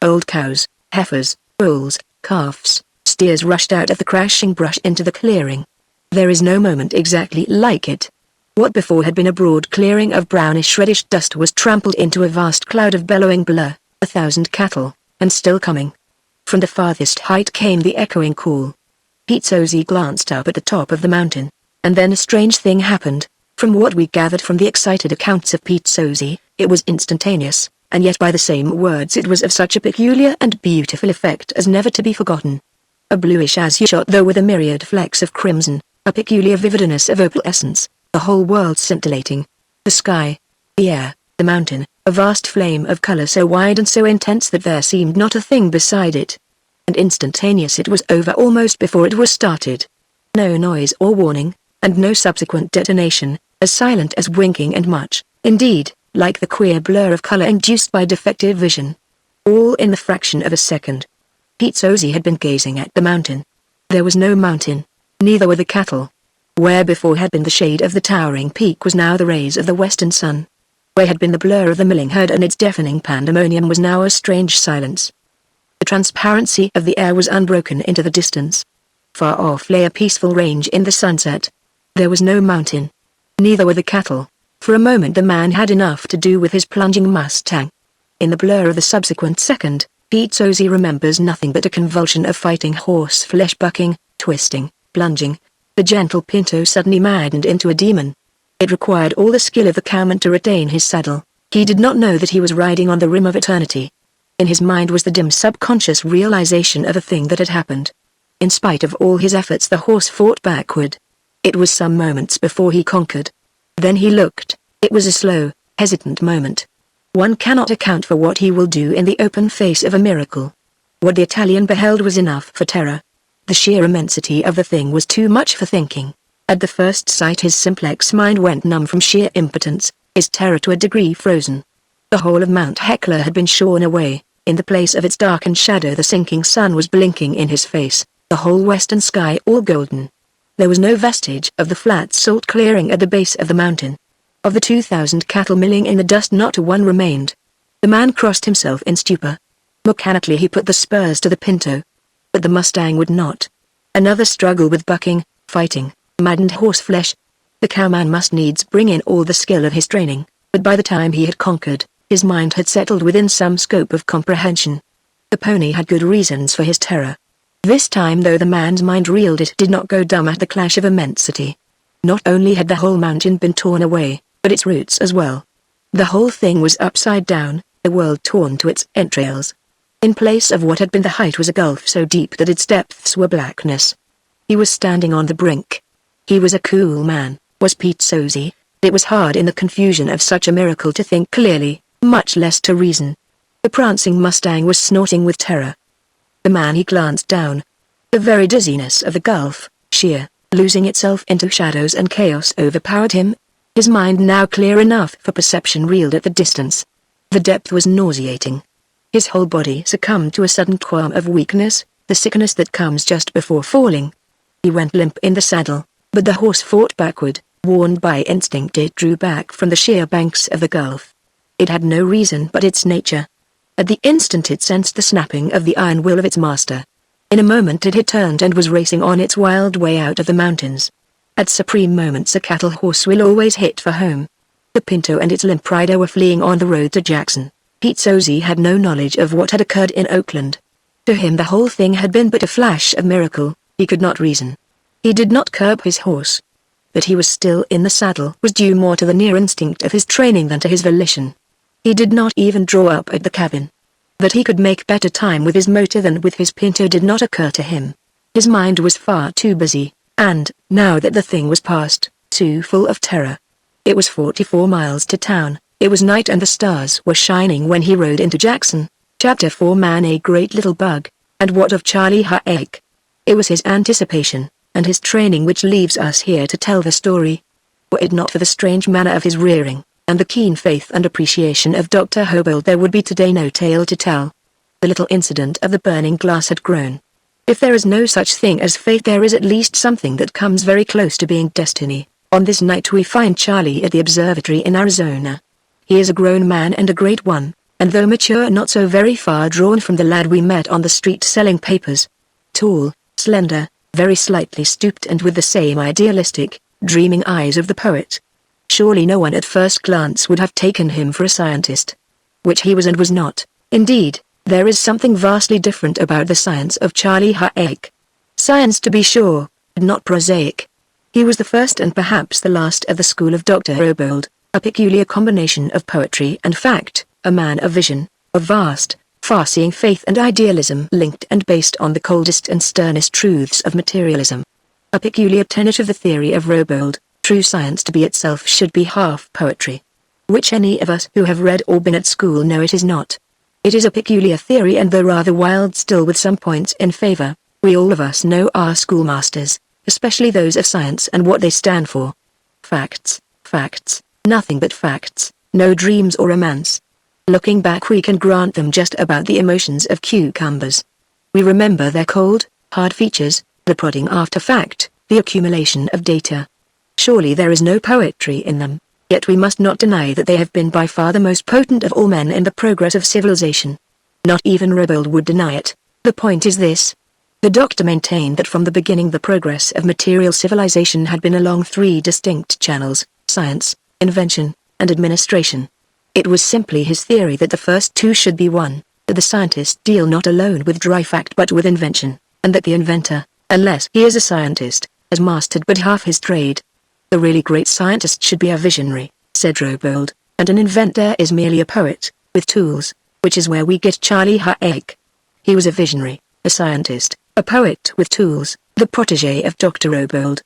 A: Old cows, heifers, bulls, calves, steers rushed out of the crashing brush into the clearing. There is no moment exactly like it. What before had been a broad clearing of brownish reddish dust was trampled into a vast cloud of bellowing blur, 1,000 cattle, and still coming. From the farthest height came the echoing call. Pete Sosie glanced up at the top of the mountain, and then a strange thing happened. From what we gathered from the excited accounts of Pete Sosie, it was instantaneous, and yet by the same words it was of such a peculiar and beautiful effect as never to be forgotten. A bluish azure shot though with a myriad flecks of crimson, a peculiar vividness of opalescence, the whole world scintillating. The sky, the air, the mountain, a vast flame of color so wide and so intense that there seemed not a thing beside it. And instantaneous it was over almost before it was started. No noise or warning, and no subsequent detonation, as silent as winking and much, indeed, like the queer blur of color induced by defective vision. All in the fraction of a second. Pete Sosie had been gazing at the mountain. There was no mountain, neither were the cattle. Where before had been the shade of the towering peak was now the rays of the western sun. Where had been the blur of the milling herd and its deafening pandemonium was now a strange silence. The transparency of the air was unbroken into the distance. Far off lay a peaceful range in the sunset. There was no mountain. Neither were the cattle. For a moment the man had enough to do with his plunging Mustang. In the blur of the subsequent second, Pete Sosie remembers nothing but a convulsion of fighting horse flesh bucking, twisting, plunging. The gentle pinto suddenly maddened into a demon. It required all the skill of the cowman to retain his saddle. He did not know that he was riding on the rim of eternity. In his mind was the dim subconscious realization of a thing that had happened. In spite of all his efforts the horse fought backward. It was some moments before he conquered. Then he looked. It was a slow, hesitant moment. One cannot account for what he will do in the open face of a miracle. What the Italian beheld was enough for terror. The sheer immensity of the thing was too much for thinking. At the first sight his simplex mind went numb from sheer impotence, his terror to a degree frozen. The whole of Mount Hecla had been shorn away. In the place of its darkened shadow the sinking sun was blinking in his face, the whole western sky all golden. There was no vestige of the flat salt clearing at the base of the mountain. Of the 2,000 cattle milling in the dust not a one remained. The man crossed himself in stupor. Mechanically he put the spurs to the pinto. But the Mustang would not. Another struggle with bucking, fighting, maddened horseflesh. The cowman must needs bring in all the skill of his training, but by the time he had conquered, his mind had settled within some scope of comprehension. The pony had good reasons for his terror. This time though the man's mind reeled it did not go dumb at the clash of immensity. Not only had the whole mountain been torn away, but its roots as well. The whole thing was upside down, the world torn to its entrails. In place of what had been the height was a gulf so deep that its depths were blackness. He was standing on the brink. He was a cool man, was Pete Sosie. It was hard in the confusion of such a miracle to think clearly. much less to reason. The prancing Mustang was snorting with terror. The man he glanced down. The very dizziness of the gulf, sheer, losing itself into shadows and chaos overpowered him. His mind now clear enough for perception reeled at the distance. The depth was nauseating. His whole body succumbed to a sudden qualm of weakness, the sickness that comes just before falling. He went limp in the saddle, but the horse fought backward, warned by instinct it drew back from the sheer banks of the gulf. It had no reason but its nature. At the instant it sensed the snapping of the iron will of its master. In a moment it had turned and was racing on its wild way out of the mountains. At supreme moments a cattle horse will always hit for home. The Pinto and its limp rider were fleeing on the road to Jackson. Pete Sosie had no knowledge of what had occurred in Oakland. To him the whole thing had been but a flash of miracle. He could not reason. He did not curb his horse. That he was still in the saddle was due more to the near instinct of his training than to his volition. He did not even draw up at the cabin. That he could make better time with his motor than with his Pinto did not occur to him. His mind was far too busy, and, now that the thing was past, too full of terror. It was 44 miles to town, it was night and the stars were shining when he rode into Jackson. Chapter 4 Man a great little bug, and what of Charlie Hayek? It was his anticipation, and his training which leaves us here to tell the story. Were it not for the strange manner of his rearing, and the keen faith and appreciation of Dr. Hobold there would be today no tale to tell. The little incident of the burning glass had grown. If there is no such thing as fate there is at least something that comes very close to being destiny. On this night we find Charlie at the observatory in Arizona. He is a grown man and a great one, and though mature not so very far drawn from the lad we met on the street selling papers. Tall, slender, very slightly stooped and with the same idealistic, dreaming eyes of the poet. Surely no one at first glance would have taken him for a scientist. Which he was and was not. Indeed, there is something vastly different about the science of Charlie Hayek. Science to be sure, but not prosaic. He was the first and perhaps the last of the school of Dr. Hobold, a peculiar combination of poetry and fact, a man of vision, of vast, far-seeing faith and idealism linked and based on the coldest and sternest truths of materialism. A peculiar tenet of the theory of Hobold, true science to be itself should be half poetry. Which any of us who have read or been at school know it is not. It is a peculiar theory and though rather wild still with some points in favor, we all of us know our schoolmasters, especially those of science and what they stand for. Facts, facts, nothing but facts, no dreams or romance. Looking back we can grant them just about the emotions of cucumbers. We remember their cold, hard features, the prodding after fact, the accumulation of data. Surely there is no poetry in them, yet we must not deny that they have been by far the most potent of all men in the progress of civilization. Not even Hobold would deny it. The point is this. The doctor maintained that from the beginning the progress of material civilization had been along 3 distinct channels, science, invention, and administration. It was simply his theory that the first 2 should be one, that the scientist deal not alone with dry fact but with invention, and that the inventor, unless he is a scientist, has mastered but half his trade. The really great scientist should be a visionary, said Hobold, and an inventor is merely a poet, with tools, which is where we get Charlie Hayek. He was a visionary, a scientist, a poet with tools, the protege of Dr. Hobold.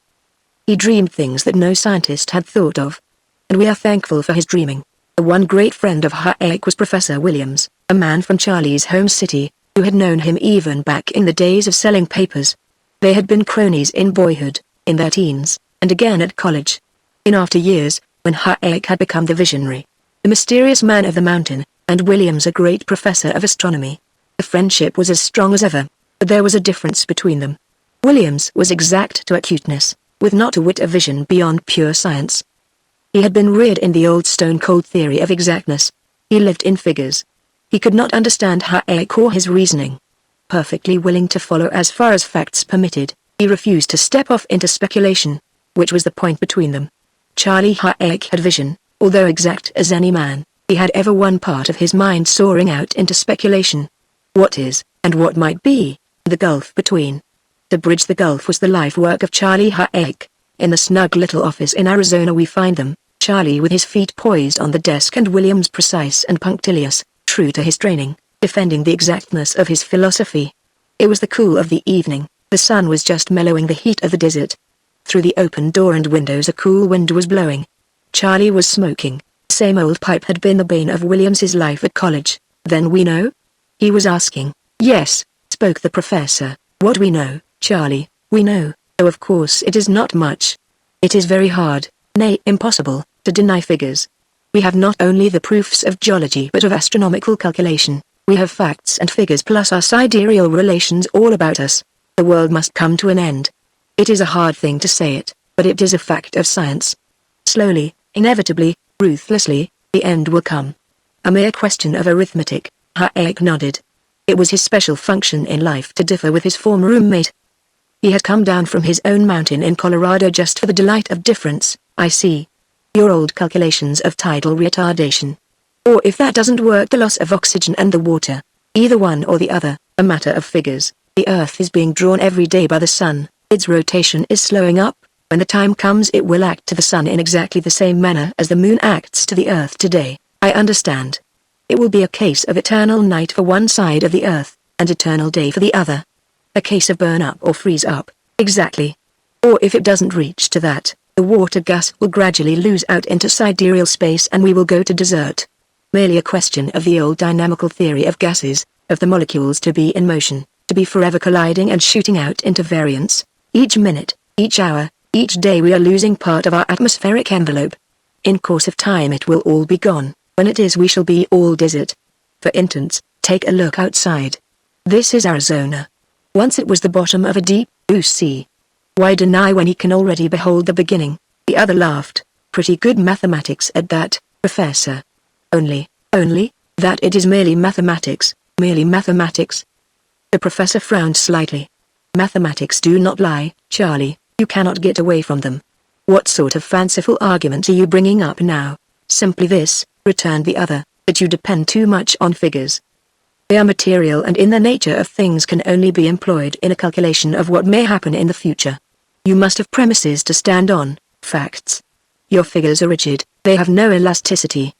A: He dreamed things that no scientist had thought of. And we are thankful for his dreaming. The one great friend of Hayek was Professor Williams, a man from Charlie's home city, who had known him even back in the days of selling papers. They had been cronies in boyhood, in their teens, and again at college. In after years, when Hayek had become the visionary, the mysterious man of the mountain, and Williams a great professor of astronomy, the friendship was as strong as ever, but there was a difference between them. Williams was exact to acuteness, with not a whit of vision beyond pure science. He had been reared in the old stone-cold theory of exactness. He lived in figures. He could not understand Hayek or his reasoning. Perfectly willing to follow as far as facts permitted, he refused to step off into speculation, which was the point between them. Charlie Hayek had vision, although exact as any man, he had ever one part of his mind soaring out into speculation. What is, and what might be, the gulf between. To bridge the gulf was the life work of Charlie Hayek. In the snug little office in Arizona we find them, Charlie with his feet poised on the desk and Williams precise and punctilious, true to his training, defending the exactness of his philosophy. It was the cool of the evening, the sun was just mellowing the heat of the desert. Through the open door and windows a cool wind was blowing. Charlie was smoking, same old pipe had been the bane of Williams's life at college. Then we know? He was asking. Yes, spoke the professor. What we know, Charlie, we know. Oh, of course it is not much. It is very hard, nay impossible, to deny figures. We have not only the proofs of geology but of astronomical calculation. We have facts and figures plus our sidereal relations all about us. The world must come to an end. It is a hard thing to say it, but it is a fact of science. Slowly, inevitably, ruthlessly, the end will come. A mere question of arithmetic. Hayek nodded. It was his special function in life to differ with his former roommate. He had come down from his own mountain in Colorado just for the delight of difference. I see. Your old calculations of tidal retardation. Or if that doesn't work, the loss of oxygen and the water. Either one or the other, a matter of figures. The Earth is being drawn every day by the sun, its rotation is slowing up. When the time comes it will act to the sun in exactly the same manner as the moon acts to the Earth today. I understand. It will be a case of eternal night for one side of the Earth, and eternal day for the other. A case of burn up or freeze up, exactly. Or if it doesn't reach to that, the water gas will gradually lose out into sidereal space and we will go to desert. Merely a question of the old dynamical theory of gases, of the molecules to be in motion, to be forever colliding and shooting out into variance. Each minute, each hour, each day we are losing part of our atmospheric envelope. In course of time it will all be gone. When it is we shall be all desert. For instance, take a look outside. This is Arizona. Once it was the bottom of a deep, blue sea. Why deny when he can already behold the beginning? The other laughed. Pretty good mathematics at that, Professor. Only, that it is merely mathematics, merely mathematics. The professor frowned slightly. Mathematics do not lie, Charlie, you cannot get away from them. What sort of fanciful argument are you bringing up now? Simply this, returned the other, that you depend too much on figures. They are material and in the nature of things can only be employed in a calculation of what may happen in the future. You must have premises to stand on, facts. Your figures are rigid, they have no elasticity.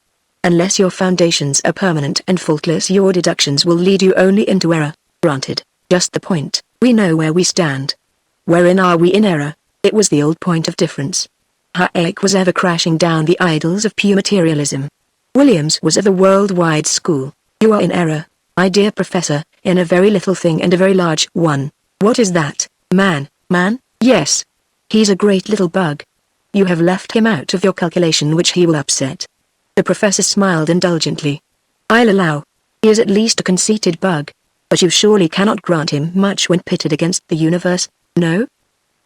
A: Unless your foundations are permanent and faultless your deductions will lead you only into error. Granted, just the point, we know where we stand. Wherein are we in error? It was the old point of difference. Hayek was ever crashing down the idols of pure materialism. Williams was of the worldwide school. You are in error, my dear professor, in a very little thing and a very large one. What is that? Man? Yes. He's a great little bug. You have left him out of your calculation which he will upset. The professor smiled indulgently. I'll allow. He is at least a conceited bug. But you surely cannot grant him much when pitted against the universe, no?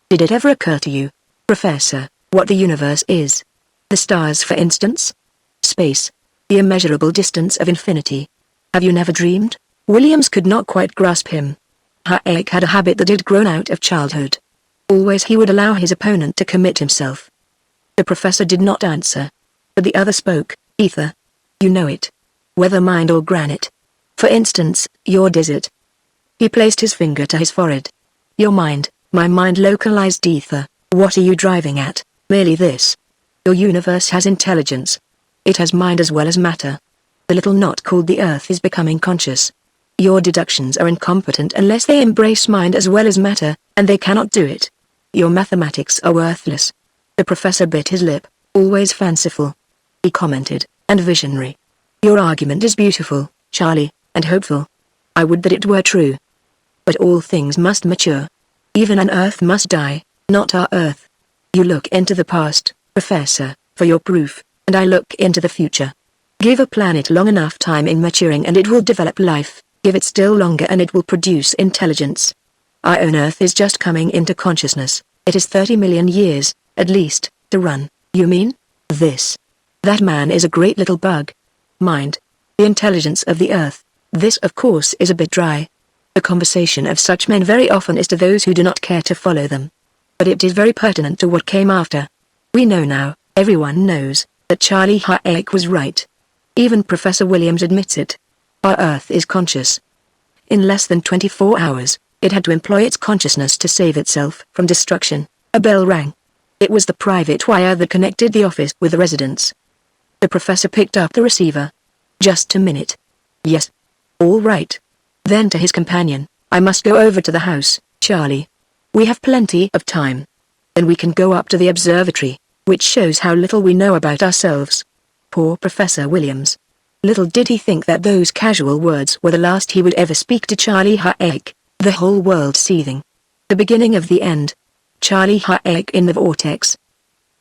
A: Did it ever occur to you, Professor, what the universe is? The stars for instance? Space. The immeasurable distance of infinity. Have you never dreamed? Williams could not quite grasp him. Hayek had a habit that had grown out of childhood. Always he would allow his opponent to commit himself. The professor did not answer. But the other spoke. Ether. You know it. Whether mind or granite. For instance, your desert. He placed his finger to his forehead. Your mind, my mind localized ether. What are you driving at? Merely this. Your universe has intelligence. It has mind as well as matter. The little knot called the earth is becoming conscious. Your deductions are incompetent unless they embrace mind as well as matter, and they cannot do it. Your mathematics are worthless. The professor bit his lip, always fanciful. He commented, and visionary. Your argument is beautiful, Charlie, and hopeful. I would that it were true. But all things must mature. Even an earth must die, not our earth. You look into the past, Professor, for your proof, and I look into the future. Give a planet long enough time in maturing and it will develop life, give it still longer and it will produce intelligence. Our own Earth is just coming into consciousness, it is 30 million years, at least, to run. You mean? This. That man is a great little bug. Mind. The intelligence of the Earth. This of course is a bit dry. The conversation of such men very often is to those who do not care to follow them. But it is very pertinent to what came after. We know now, everyone knows, that Charlie Hayek was right. Even Professor Williams admits it. Our Earth is conscious. In less than 24 hours, it had to employ its consciousness to save itself from destruction. A bell rang. It was the private wire that connected the office with the residence. The professor picked up the receiver. Just a minute. Yes. All right. Then to his companion, I must go over to the house, Charlie. We have plenty of time. Then we can go up to the observatory, which shows how little we know about ourselves. poor Professor Williams. Little did he think that those casual words were the last he would ever speak to Charlie Hayek, the whole world seething. The beginning of the end. Charlie Hayek in the vortex.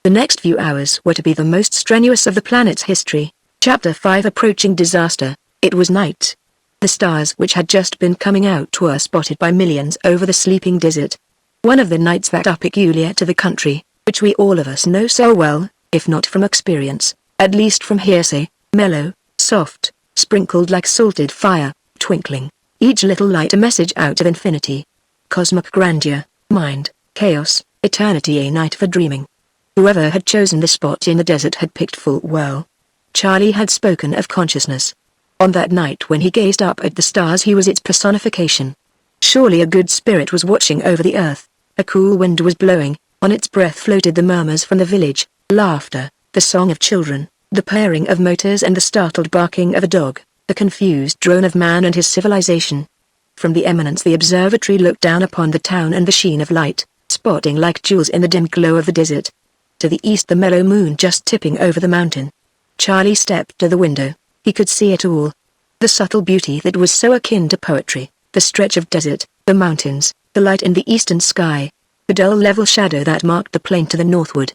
A: The next few hours were to be the most strenuous of the planet's history. Chapter 5 Approaching Disaster. It was night. The stars which had just been coming out were spotted by millions over the sleeping desert. One of the nights that are peculiar to the country, which we all of us know so well, if not from experience, at least from hearsay, mellow, soft, sprinkled like salted fire, twinkling, each little light a message out of infinity. Cosmic grandeur, mind, chaos, eternity, a night for dreaming. Whoever had chosen this spot in the desert had picked full well. Charlie had spoken of consciousness. On that night when he gazed up at the stars he was its personification. Surely a good spirit was watching over the earth, a cool wind was blowing, on its breath floated the murmurs from the village, laughter, the song of children, the purring of motors and the startled barking of a dog, the confused drone of man and his civilization. From the eminence the observatory looked down upon the town and the sheen of light, spotting like jewels in the dim glow of the desert. To the east the mellow moon just tipping over the mountain. Charlie stepped to the window. He could see it all. The subtle beauty that was so akin to poetry, the stretch of desert, the mountains, the light in the eastern sky, the dull level shadow that marked the plain to the northward.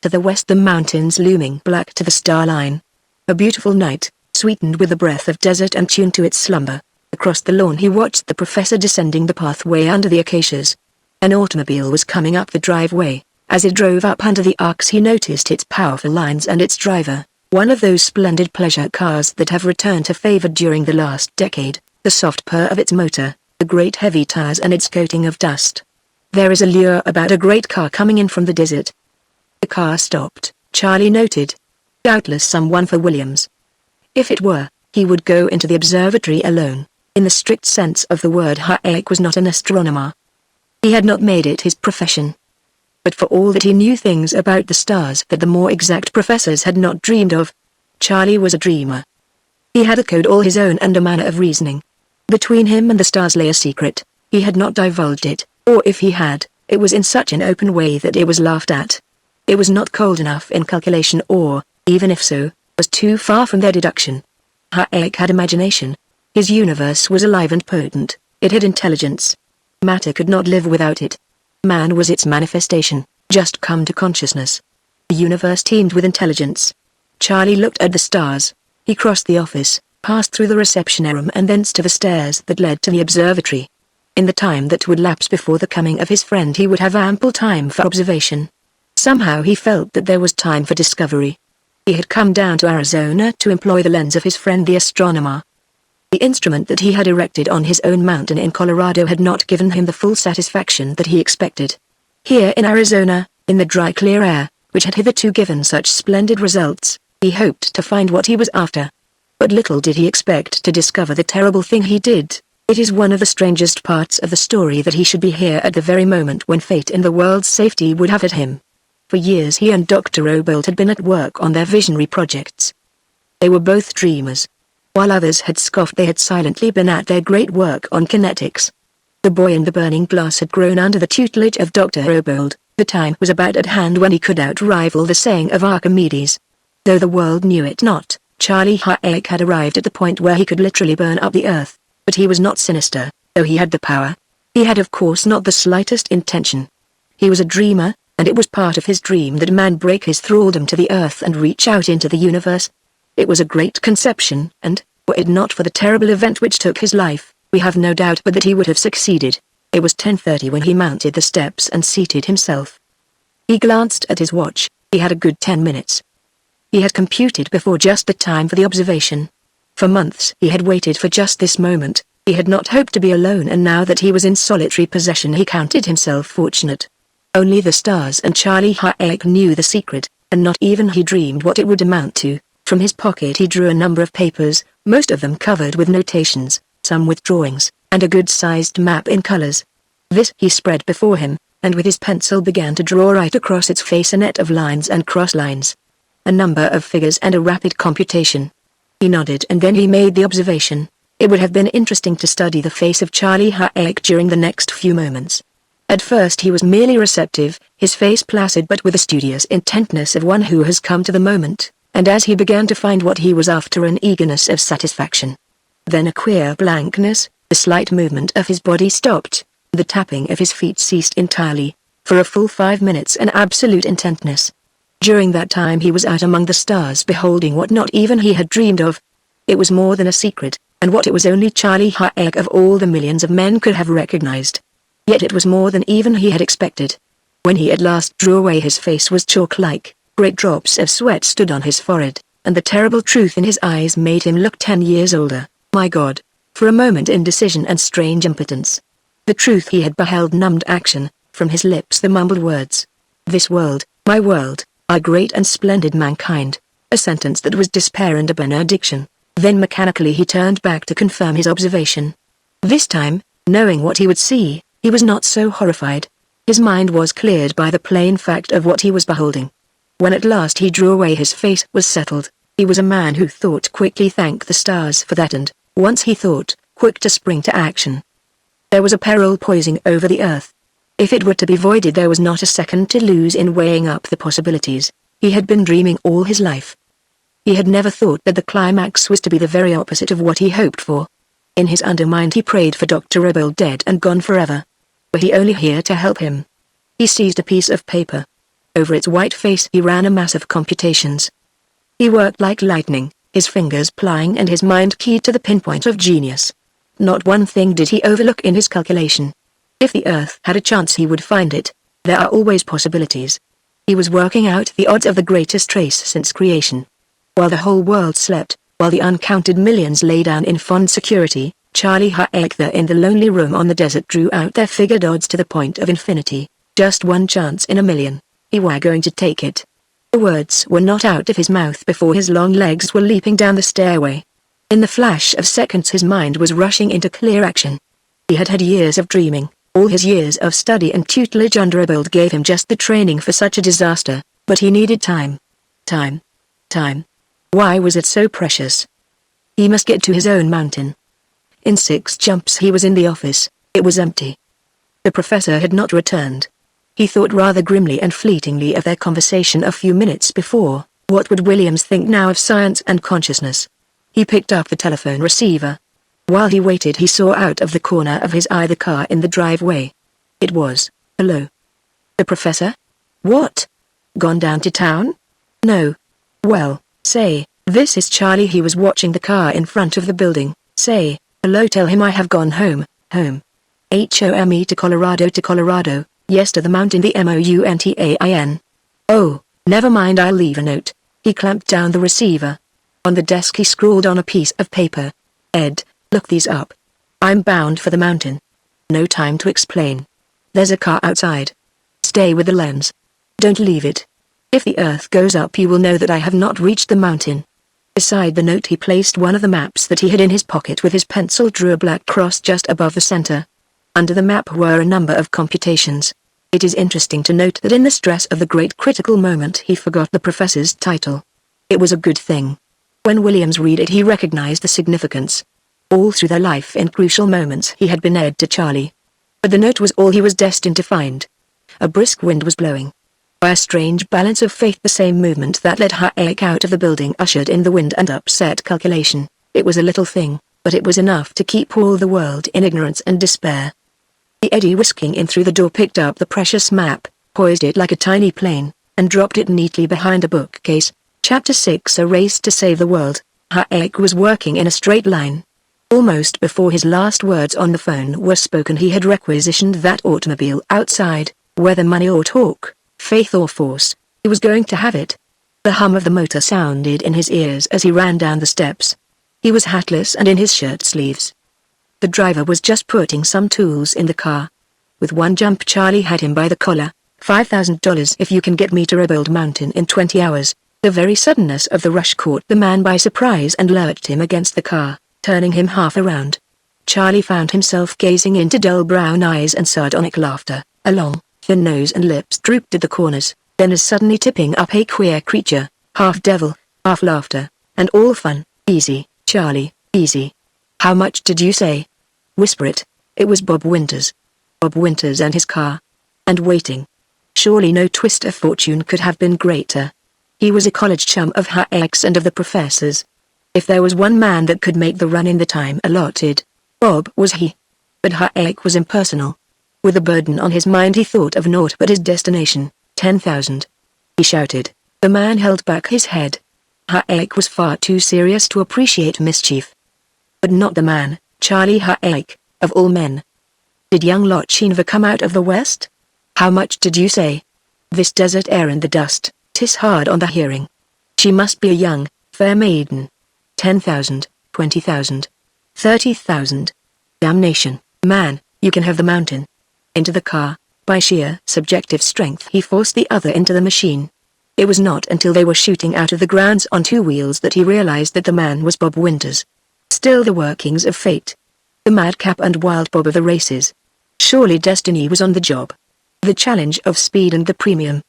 A: To the west the mountains looming black to the star line. A beautiful night, sweetened with the breath of desert and tuned to its slumber. Across the lawn he watched the professor descending the pathway under the acacias. An automobile was coming up the driveway. As it drove up under the arcs he noticed its powerful lines and its driver. One of those splendid pleasure cars that have returned to favor during the last decade, the soft purr of its motor, the great heavy tires and its coating of dust. There is a lure about a great car coming in from the desert. The car stopped, Charlie noted. Doubtless someone for Williams. If it were, he would go into the observatory alone. In the strict sense of the word, Hayek was not an astronomer. He had not made it his profession. But for all that he knew things about the stars that the more exact professors had not dreamed of, Charlie was a dreamer. He had a code all his own and a manner of reasoning. Between him and the stars lay a secret. He had not divulged it, or if he had, it was in such an open way that it was laughed at. It was not cold enough in calculation or, even if so, was too far from their deduction. Hayek had imagination. His universe was alive and potent. It had intelligence. Matter could not live without it. Man was its manifestation, just come to consciousness. The universe teemed with intelligence. Charlie looked at the stars. He crossed the office, passed through the reception room and thence to the stairs that led to the observatory. In the time that would lapse before the coming of his friend he would have ample time for observation. Somehow he felt that there was time for discovery. He had come down to Arizona to employ the lens of his friend the astronomer. The instrument that he had erected on his own mountain in Colorado had not given him the full satisfaction that he expected. Here in Arizona, in the dry clear air, which had hitherto given such splendid results, he hoped to find what he was after. But little did he expect to discover the terrible thing he did. It is one of the strangest parts of the story that he should be here at the very moment when fate and the world's safety would have at him. For years he and Dr. Obold had been at work on their visionary projects. They were both dreamers. While others had scoffed they had silently been at their great work on kinetics. The boy in the burning glass had grown under the tutelage of Dr. Obold. The time was about at hand when he could outrival the saying of Archimedes. Though the world knew it not, Charlie Hayek had arrived at the point where he could literally burn up the earth. But he was not sinister, though he had the power. He had of course not the slightest intention. He was a dreamer, and it was part of his dream that man break his thraldom to the earth and reach out into the universe. It was a great conception, and, were it not for the terrible event which took his life, we have no doubt but that he would have succeeded. It was 10:30 when he mounted the steps and seated himself. He glanced at his watch. He had a good 10 minutes. He had computed before just the time for the observation. For months he had waited for just this moment. He had not hoped to be alone, and now that he was in solitary possession he counted himself fortunate. Only the stars and Charlie Hayek knew the secret, and not even he dreamed what it would amount to. From his pocket he drew a number of papers, most of them covered with notations, some with drawings, and a good-sized map in colors. This he spread before him, and with his pencil began to draw right across its face a net of lines and cross lines. A number of figures and a rapid computation. He nodded and then he made the observation. It would have been interesting to study the face of Charlie Hayek during the next few moments. At first he was merely receptive, his face placid but with the studious intentness of one who has come to the moment. and as he began to find what he was after, an eagerness of satisfaction. Then a queer blankness, the slight movement of his body stopped, the tapping of his feet ceased entirely. For a full 5 minutes an absolute intentness. During that time he was out among the stars beholding what not even he had dreamed of. It was more than a secret, and what it was only Charlie Hayek of all the millions of men could have recognized. Yet it was more than even he had expected. When he at last drew away, his face was chalk-like, great drops of sweat stood on his forehead, and the terrible truth in his eyes made him look 10 years older. My God! For a moment indecision and strange impotence. The truth he had beheld numbed action. From his lips the mumbled words, "This world, my world, our great and splendid mankind," a sentence that was despair and a benediction. Then mechanically he turned back to confirm his observation. This time, knowing what he would see, he was not so horrified. His mind was cleared by the plain fact of what he was beholding. When at last he drew away, his face was settled. He was a man who thought quickly, thank the stars for that, and, once he thought, quick to spring to action. There was a peril poising over the earth. If it were to be avoided, there was not a second to lose in weighing up the possibilities. He had been dreaming all his life. He had never thought that the climax was to be the very opposite of what he hoped for. In his undermind he prayed for Dr. Rebel dead and gone forever. Were he only here to help him? He seized a piece of paper. Over its white face he ran a mass of computations. He worked like lightning, his fingers plying and his mind keyed to the pinpoint of genius. Not one thing did he overlook in his calculation. If the earth had a chance, he would find it. There are always possibilities. He was working out the odds of the greatest race since creation. While the whole world slept, while the uncounted millions lay down in fond security, Charlie Hayek there in the lonely room on the desert drew out their figured odds to the point of infinity. Just one chance in a million. He were going to take it. The words were not out of his mouth before his long legs were leaping down the stairway. In the flash of seconds his mind was rushing into clear action. He had had years of dreaming. All his years of study and tutelage under a build gave him just the training for such a disaster, but he needed time. Time. Why was it so precious? He must get to his own mountain. In 6 jumps he was in the office. It was empty. The professor had not returned. He thought rather grimly and fleetingly of their conversation a few minutes before. What would Williams think now of science and consciousness? He picked up the telephone receiver. While he waited, he saw out of the corner of his eye the car in the driveway. It was, hello. The professor? What? Gone down to town? No. Well, say, this is Charlie. He was watching the car in front of the building. Say, hello, tell him I have gone home, home. HOME to Colorado, yes to the mountain, the MOUNTAIN. Oh, never mind, I'll leave a note. He clamped down the receiver. On the desk he scrawled on a piece of paper. Ed, look these up. I'm bound for the mountain. No time to explain. There's a car outside. Stay with the lens. Don't leave it. If the earth goes up, you will know that I have not reached the mountain. Beside the note he placed one of the maps that he had in his pocket. With his pencil drew a black cross just above the center. Under the map were a number of computations. It is interesting to note that in the stress of the great critical moment he forgot the professor's title. It was a good thing. When Williams read it he recognized the significance. All through their life in crucial moments he had been Ed to Charlie. But the note was all he was destined to find. A brisk wind was blowing. By a strange balance of fate, the same movement that led Hayek out of the building ushered in the wind and upset calculation. It was a little thing, but it was enough to keep all the world in ignorance and despair. The eddy whisking in through the door picked up the precious map, poised it like a tiny plane, and dropped it neatly behind a bookcase. Chapter 6: A Race to Save the World. Hayek was working in a straight line. Almost before his last words on the phone were spoken he had requisitioned that automobile outside. Whether money or talk, faith or force, he was going to have it. The hum of the motor sounded in his ears as he ran down the steps. He was hatless and in his shirt sleeves. The driver was just putting some tools in the car. With one jump Charlie had him by the collar. $5,000 if you can get me to Rebuild Mountain in 20 hours. The very suddenness of the rush caught the man by surprise and lurched him against the car, turning him half around. Charlie found himself gazing into dull brown eyes and sardonic laughter. A long, thin nose and lips drooped at the corners, then as suddenly tipping up a queer creature, half devil, half laughter, and all fun. Easy, Charlie, easy. How much did you say? Whisper it. It was Bob Winters. Bob Winters and his car. And waiting. Surely no twist of fortune could have been greater. He was a college chum of Hayek's and of the professor's. If there was one man that could make the run in the time allotted, Bob was he. But Hayek was impersonal. With a burden on his mind he thought of naught but his destination, 10,000. He shouted. The man held back his head. Hayek was far too serious to appreciate mischief. But not the man, Charlie Hayek, of all men. Did young Lochinva come out of the west? How much did you say? This desert air and the dust, 'tis hard on the hearing. She must be a young, fair maiden. 10,000, 20,000, 30,000. Damnation, man, you can have the mountain. Into the car, by sheer subjective strength he forced the other into the machine. It was not until they were shooting out of the grounds on two wheels that he realized that the man was Bob Winters. Still the workings of fate. The madcap and wild Bob of the races. Surely destiny was on the job. The challenge of speed and the premium.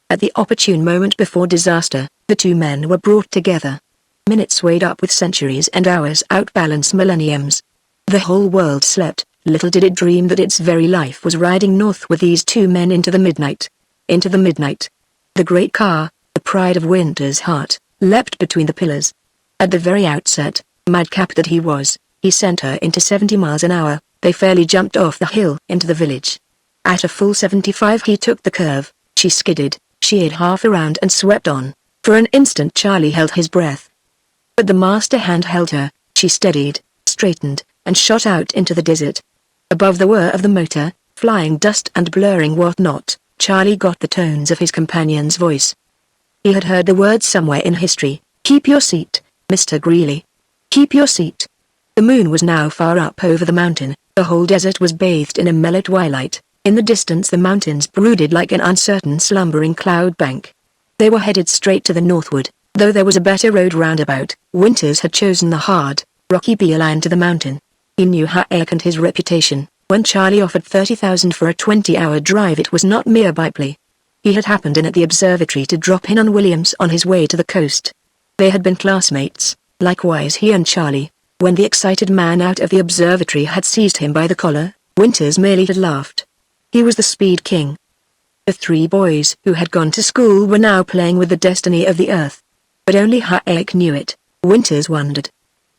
A: At the opportune moment before disaster, the two men were brought together. Minutes weighed up with centuries and hours outbalance millenniums. The whole world slept, little did it dream that its very life was riding north with these two men into the midnight. Into the midnight. The great car, the pride of Winter's heart, leapt between the pillars. At the very outset, madcap that he was, he sent her into 70 miles an hour. They fairly jumped off the hill into the village. At a full 75 he took the curve, she skidded, sheared half around and swept on. For an instant Charlie held his breath. But the master hand held her, she steadied, straightened, and shot out into the desert. Above the whir of the motor, flying dust and blurring whatnot, Charlie got the tones of his companion's voice. He had heard the words somewhere in history, "Keep your seat, Mr. Greeley. Keep your seat." The moon was now far up over the mountain, the whole desert was bathed in a mellow twilight. In the distance the mountains brooded like an uncertain slumbering cloud bank. They were headed straight to the northward, though there was a better road roundabout. Winters had chosen the hard, rocky beeline to the mountain. He knew Hayek and his reputation. When Charlie offered 30,000 for a 20-hour drive it was not mere pipeline. He had happened in at the observatory to drop in on Williams on his way to the coast. They had been classmates, likewise he and Charlie. When the excited man out of the observatory had seized him by the collar, Winters merely had laughed. He was the speed king. The three boys who had gone to school were now playing with the destiny of the earth. But only Hayek knew it. Winters wondered.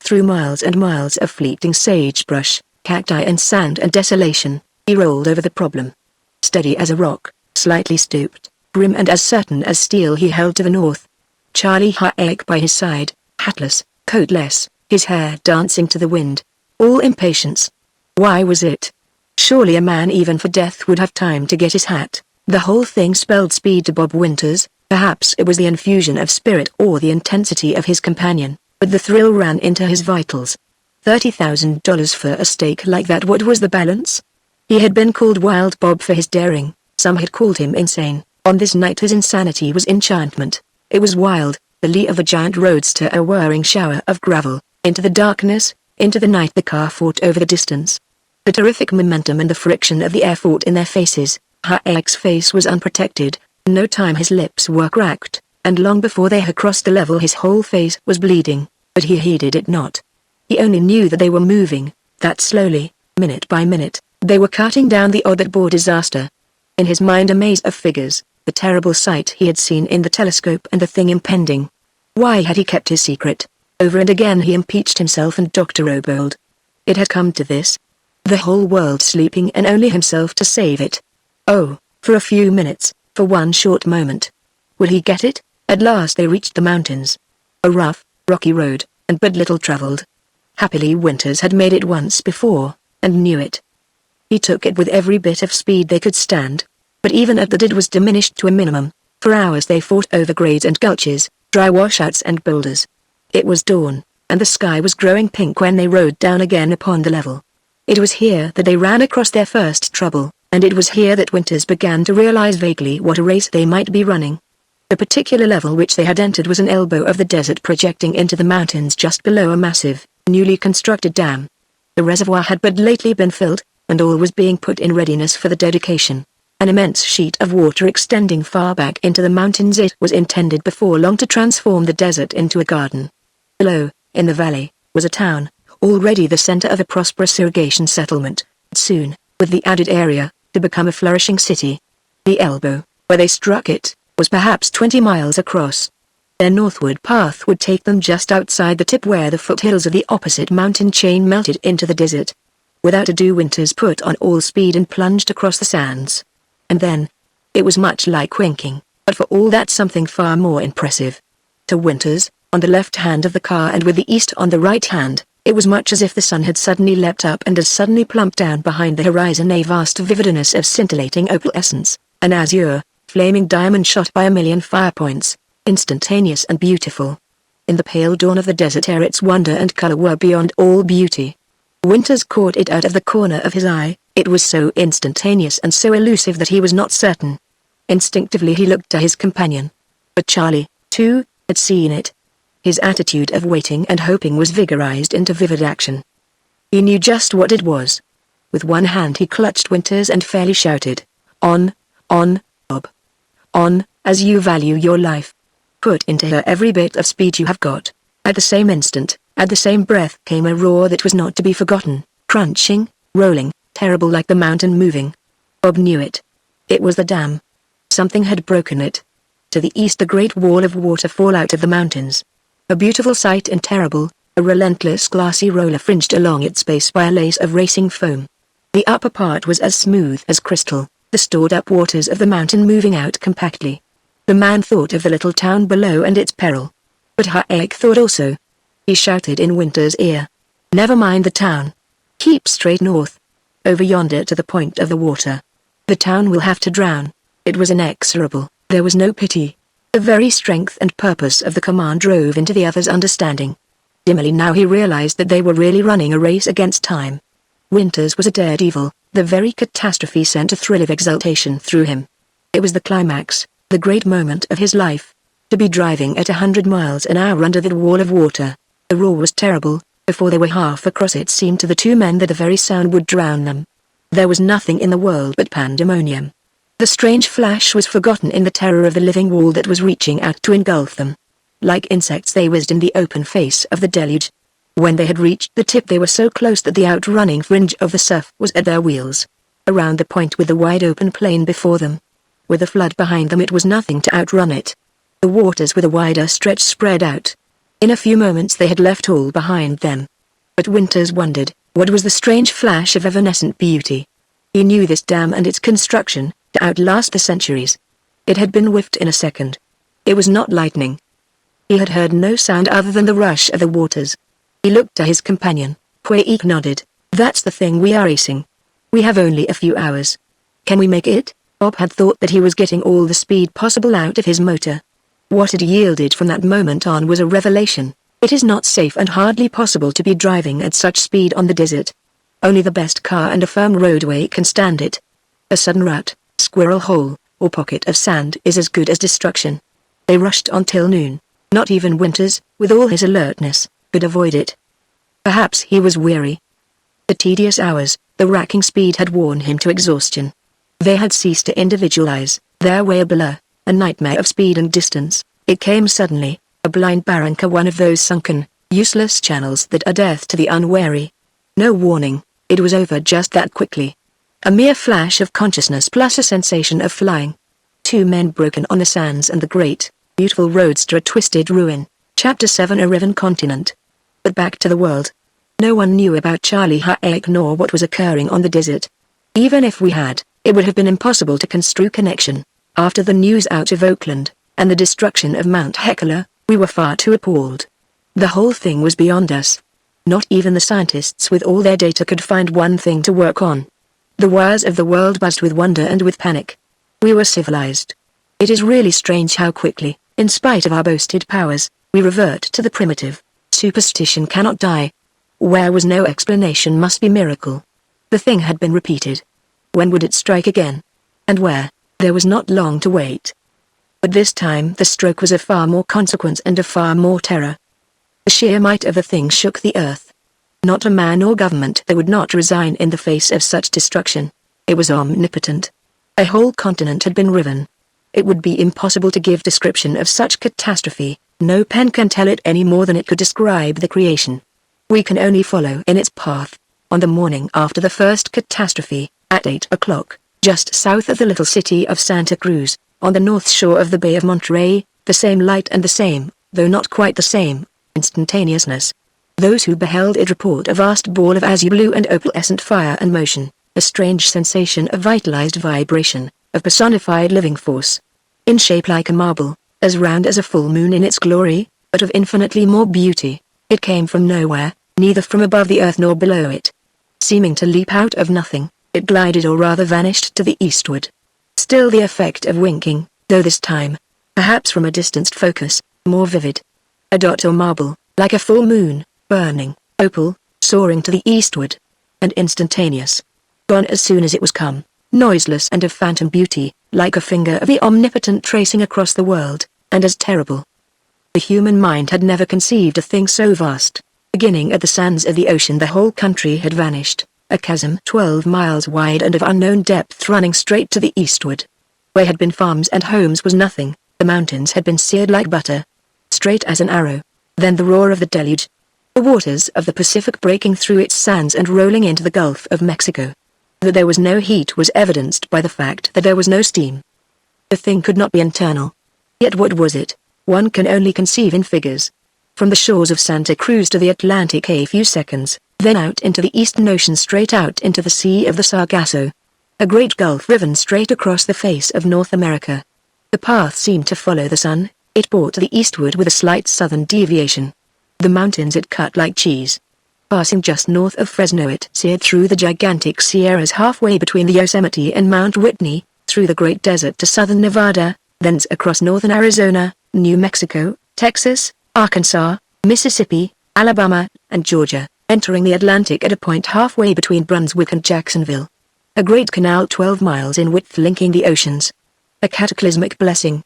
A: Through miles and miles of fleeting sagebrush, cacti and sand and desolation, he rolled over the problem. Steady as a rock, slightly stooped, grim and as certain as steel he held to the north. Charlie Hayek by his side, hatless, coatless, his hair dancing to the wind. All impatience. Why was it? Surely a man even for death would have time to get his hat. The whole thing spelled speed to Bob Winters. Perhaps it was the infusion of spirit or the intensity of his companion, but the thrill ran into his vitals. $30,000 for a stake like that. What was the balance? He had been called Wild Bob for his daring, some had called him insane. On this night his insanity was enchantment. It was wild, the lee of a giant roadster, a whirring shower of gravel. Into the darkness, into the night the car fought over the distance. The terrific momentum and the friction of the air fought in their faces. Hayek's face was unprotected. In no time his lips were cracked, and long before they had crossed the level his whole face was bleeding, but he heeded it not. He only knew that they were moving, that slowly, minute by minute, they were cutting down the odd that bore disaster. In his mind a maze of figures, the terrible sight he had seen in the telescope and the thing impending. Why had he kept his secret? Over and again he impeached himself and Dr. Obold. It had come to this. The whole world sleeping and only himself to save it. Oh, for a few minutes, for one short moment. Would he get it? At last they reached the mountains. A rough, rocky road, and but little traveled. Happily Winters had made it once before, and knew it. He took it with every bit of speed they could stand. But even at that it was diminished to a minimum. For hours they fought over grades and gulches, dry washouts and boulders. It was dawn, and the sky was growing pink when they rode down again upon the level. It was here that they ran across their first trouble, and it was here that Winters began to realize vaguely what a race they might be running. The particular level which they had entered was an elbow of the desert projecting into the mountains just below a massive, newly constructed dam. The reservoir had but lately been filled, and all was being put in readiness for the dedication. An immense sheet of water extending far back into the mountains, it was intended before long to transform the desert into a garden. Below, in the valley, was a town, already the center of a prosperous irrigation settlement, soon, with the added area, to become a flourishing city. The elbow, where they struck it, was perhaps 20 miles across, Their northward path would take them just outside the tip where the foothills of the opposite mountain chain melted into the desert. Without ado Winters put on all speed and plunged across the sands. And then, it was much like winking, but for all that something far more impressive. To Winters, on the left hand of the car and with the east on the right hand, it was much as if the sun had suddenly leapt up and as suddenly plumped down behind the horizon, a vast vividness of scintillating opalescence, an azure, flaming diamond shot by a million fire points, instantaneous and beautiful. In the pale dawn of the desert air its wonder and color were beyond all beauty. Winters caught it out of the corner of his eye, it was so instantaneous and so elusive that he was not certain. Instinctively he looked to his companion. But Charlie, too, had seen it. His attitude of waiting and hoping was vigorized into vivid action. He knew just what it was. With one hand he clutched Winters and fairly shouted, on, Bob. On, as you value your life. Put into her every bit of speed you have got. At the same instant, at the same breath came a roar that was not to be forgotten, crunching, rolling, terrible like the mountain moving. Bob knew it. It was the dam. Something had broken it. To the east a great wall of water fall out of the mountains. A beautiful sight and terrible, a relentless glassy roller fringed along its base by a lace of racing foam. The upper part was as smooth as crystal, the stored-up waters of the mountain moving out compactly. The man thought of the little town below and its peril. But Hayek thought also. He shouted in Winters' ear. Never mind the town. Keep straight north. Over yonder to the point of the water. The town will have to drown. It was inexorable, there was no pity. The very strength and purpose of the command drove into the other's understanding. Dimly now he realized that they were really running a race against time. Winters was a daredevil, the very catastrophe sent a thrill of exultation through him. It was the climax, the great moment of his life. To be driving at 100 miles an hour under that wall of water. The roar was terrible, before they were half across it seemed to the two men that the very sound would drown them. There was nothing in the world but pandemonium. The strange flash was forgotten in the terror of the living wall that was reaching out to engulf them. Like insects they whizzed in the open face of the deluge. When they had reached the tip they were so close that the outrunning fringe of the surf was at their wheels. Around the point with the wide open plain before them. With the flood behind them it was nothing to outrun it. The waters with a wider stretch spread out. In a few moments they had left all behind them. But Winters wondered, what was the strange flash of evanescent beauty? He knew this dam and its construction, to outlast the centuries. It had been whiffed in a second. It was not lightning. He had heard no sound other than the rush of the waters. He looked to his companion. Hayek nodded. That's the thing we are racing. We have only a few hours. Can we make it? Bob had thought that he was getting all the speed possible out of his motor. What had yielded from that moment on was a revelation. It is not safe and hardly possible to be driving at such speed on the desert. Only the best car and a firm roadway can stand it. A sudden rut, squirrel hole, or pocket of sand is as good as destruction. They rushed on till noon. Not even Winters, with all his alertness, could avoid it. Perhaps he was weary. The tedious hours, the racking speed had worn him to exhaustion. They had ceased to individualize, their way a blur, a nightmare of speed and distance. It came suddenly, a blind barranca, one of those sunken, useless channels that are death to the unwary. No warning, it was over just that quickly. A mere flash of consciousness plus a sensation of flying. Two men broken on the sands and the great, beautiful roadster a twisted ruin. Chapter 7 A Riven Continent. But back to the world. No one knew about Charlie Hayek nor what was occurring on the desert. Even if we had, it would have been impossible to construe connection. After the news out of Oakland, and the destruction of Mount Heckler, we were far too appalled. The whole thing was beyond us. Not even the scientists with all their data could find one thing to work on. The wires of the world buzzed with wonder and with panic. We were civilized. It is really strange how quickly, in spite of our boasted powers, we revert to the primitive. Superstition cannot die. Where was no explanation must be miracle. The thing had been repeated. When would it strike again? And where? There was not long to wait. But this time the stroke was of far more consequence and of far more terror. The sheer might of the thing shook the earth. Not a man or government that would not resign in the face of such destruction. It was omnipotent. A whole continent had been riven. It would be impossible to give description of such catastrophe. No pen can tell it any more than it could describe the creation. We can only follow in its path. On the morning after the first catastrophe, at 8 o'clock, just south of the little city of Santa Cruz, on the north shore of the Bay of Monterey, The same light and the same, though not quite the same, instantaneousness. Those who beheld it report a vast ball of azure blue and opalescent fire and motion, a strange sensation of vitalized vibration, of personified living force. In shape like a marble, as round as a full moon in its glory, but of infinitely more beauty. It came from nowhere, neither from above the earth nor below it. Seeming to leap out of nothing, it glided or rather vanished to the eastward. Still the effect of winking, though this time, perhaps from a distanced focus, more vivid. A dot or marble, like a full moon, burning, opal, soaring to the eastward. And instantaneous. Gone as soon as it was come, noiseless and of phantom beauty, like a finger of the omnipotent tracing across the world, and as terrible. The human mind had never conceived a thing so vast. Beginning at the sands of the ocean, the whole country had vanished, a chasm 12 miles wide and of unknown depth running straight to the eastward. Where had been farms and homes was nothing, the mountains had been seared like butter. Straight as an arrow. Then the roar of the deluge. The waters of the Pacific breaking through its sands and rolling into the Gulf of Mexico. That there was no heat was evidenced by the fact that there was no steam. The thing could not be internal. Yet what was it? One can only conceive in figures. From the shores of Santa Cruz to the Atlantic a few seconds, then out into the Eastern Ocean, straight out into the Sea of the Sargasso. A great gulf riven straight across the face of North America. The path seemed to follow the sun, it bore to the eastward with a slight southern deviation. The mountains it cut like cheese. Passing just north of Fresno, it seared through the gigantic Sierras halfway between the Yosemite and Mount Whitney, through the Great Desert to southern Nevada, thence across northern Arizona, New Mexico, Texas, Arkansas, Mississippi, Alabama, and Georgia, entering the Atlantic at a point halfway between Brunswick and Jacksonville. A great canal 12 miles in width linking the oceans. A cataclysmic blessing.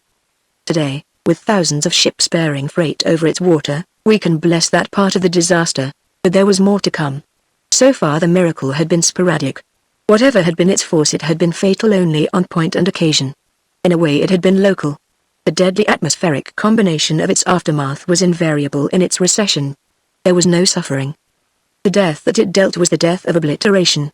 A: Today, with thousands of ships bearing freight over its water, we can bless that part of the disaster, but there was more to come. So far the miracle had been sporadic. Whatever had been its force, it had been fatal only on point and occasion. In a way it had been local. The deadly atmospheric combination of its aftermath was invariable in its recession. There was no suffering. The death that it dealt was the death of obliteration.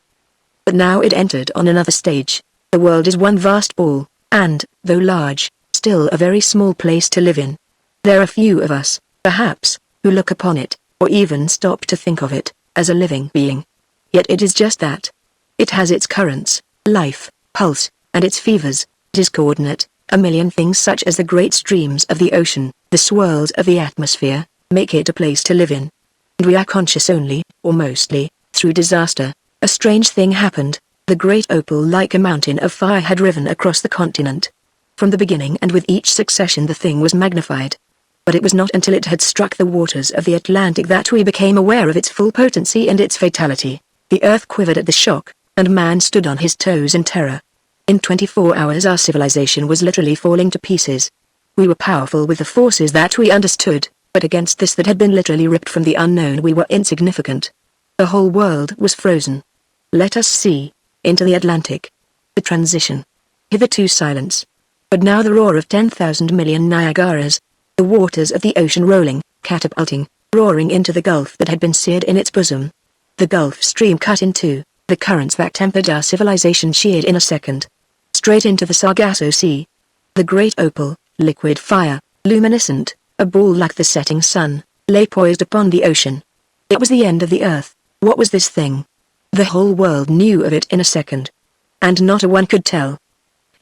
A: But now it entered on another stage. The world is one vast ball, and, though large, still a very small place to live in. There are few of us, perhaps, who look upon it, or even stop to think of it, as a living being. Yet it is just that. It has its currents, life, pulse, and its fevers. It is coordinate. A million things such as the great streams of the ocean, the swirls of the atmosphere, make it a place to live in. And we are conscious only, or mostly, through disaster. A strange thing happened. The great opal like a mountain of fire had riven across the continent. From the beginning and with each succession the thing was magnified. But it was not until it had struck the waters of the Atlantic that we became aware of its full potency and its fatality. The earth quivered at the shock, and man stood on his toes in terror. In 24 hours our civilization was literally falling to pieces. We were powerful with the forces that we understood, but against this that had been literally ripped from the unknown we were insignificant. The whole world was frozen. Let us see, into the Atlantic. The transition. Hitherto silence. But now the roar of 10,000 million Niagaras. The waters of the ocean rolling, catapulting, roaring into the gulf that had been seared in its bosom. The Gulf Stream cut in two, the currents that tempered our civilization sheared in a second. Straight into the Sargasso Sea. The great opal, liquid fire, luminescent, a ball like the setting sun, lay poised upon the ocean. It was the end of the earth. What was this thing? The whole world knew of it in a second. And not a one could tell.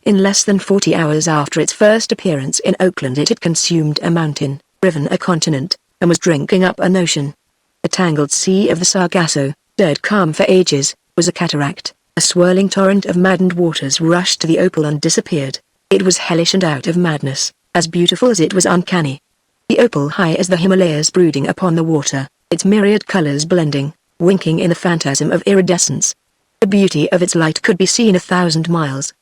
A: In less than 40 hours after its first appearance in Oakland it had consumed a mountain, riven a continent, and was drinking up an ocean. The tangled sea of the Sargasso, dead calm for ages, was a cataract. A swirling torrent of maddened waters rushed to the opal and disappeared. It was hellish and out of madness, as beautiful as it was uncanny. The opal high as the Himalayas brooding upon the water, its myriad colors blending, winking in the phantasm of iridescence. The beauty of its light could be seen 1,000 miles.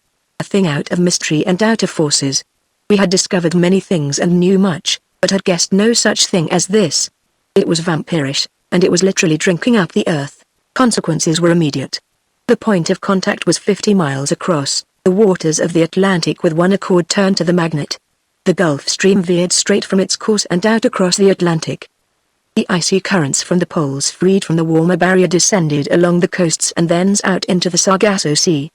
A: A thing out of mystery and out of forces. We had discovered many things and knew much, but had guessed no such thing as this. It was vampirish, and it was literally drinking up the earth. Consequences were immediate. The point of contact was 50 miles across. The waters of the Atlantic with one accord turned to the magnet. The Gulf Stream veered straight from its course and out across the Atlantic. The icy currents from the poles freed from the warmer barrier descended along the coasts and thence out into the Sargasso Sea.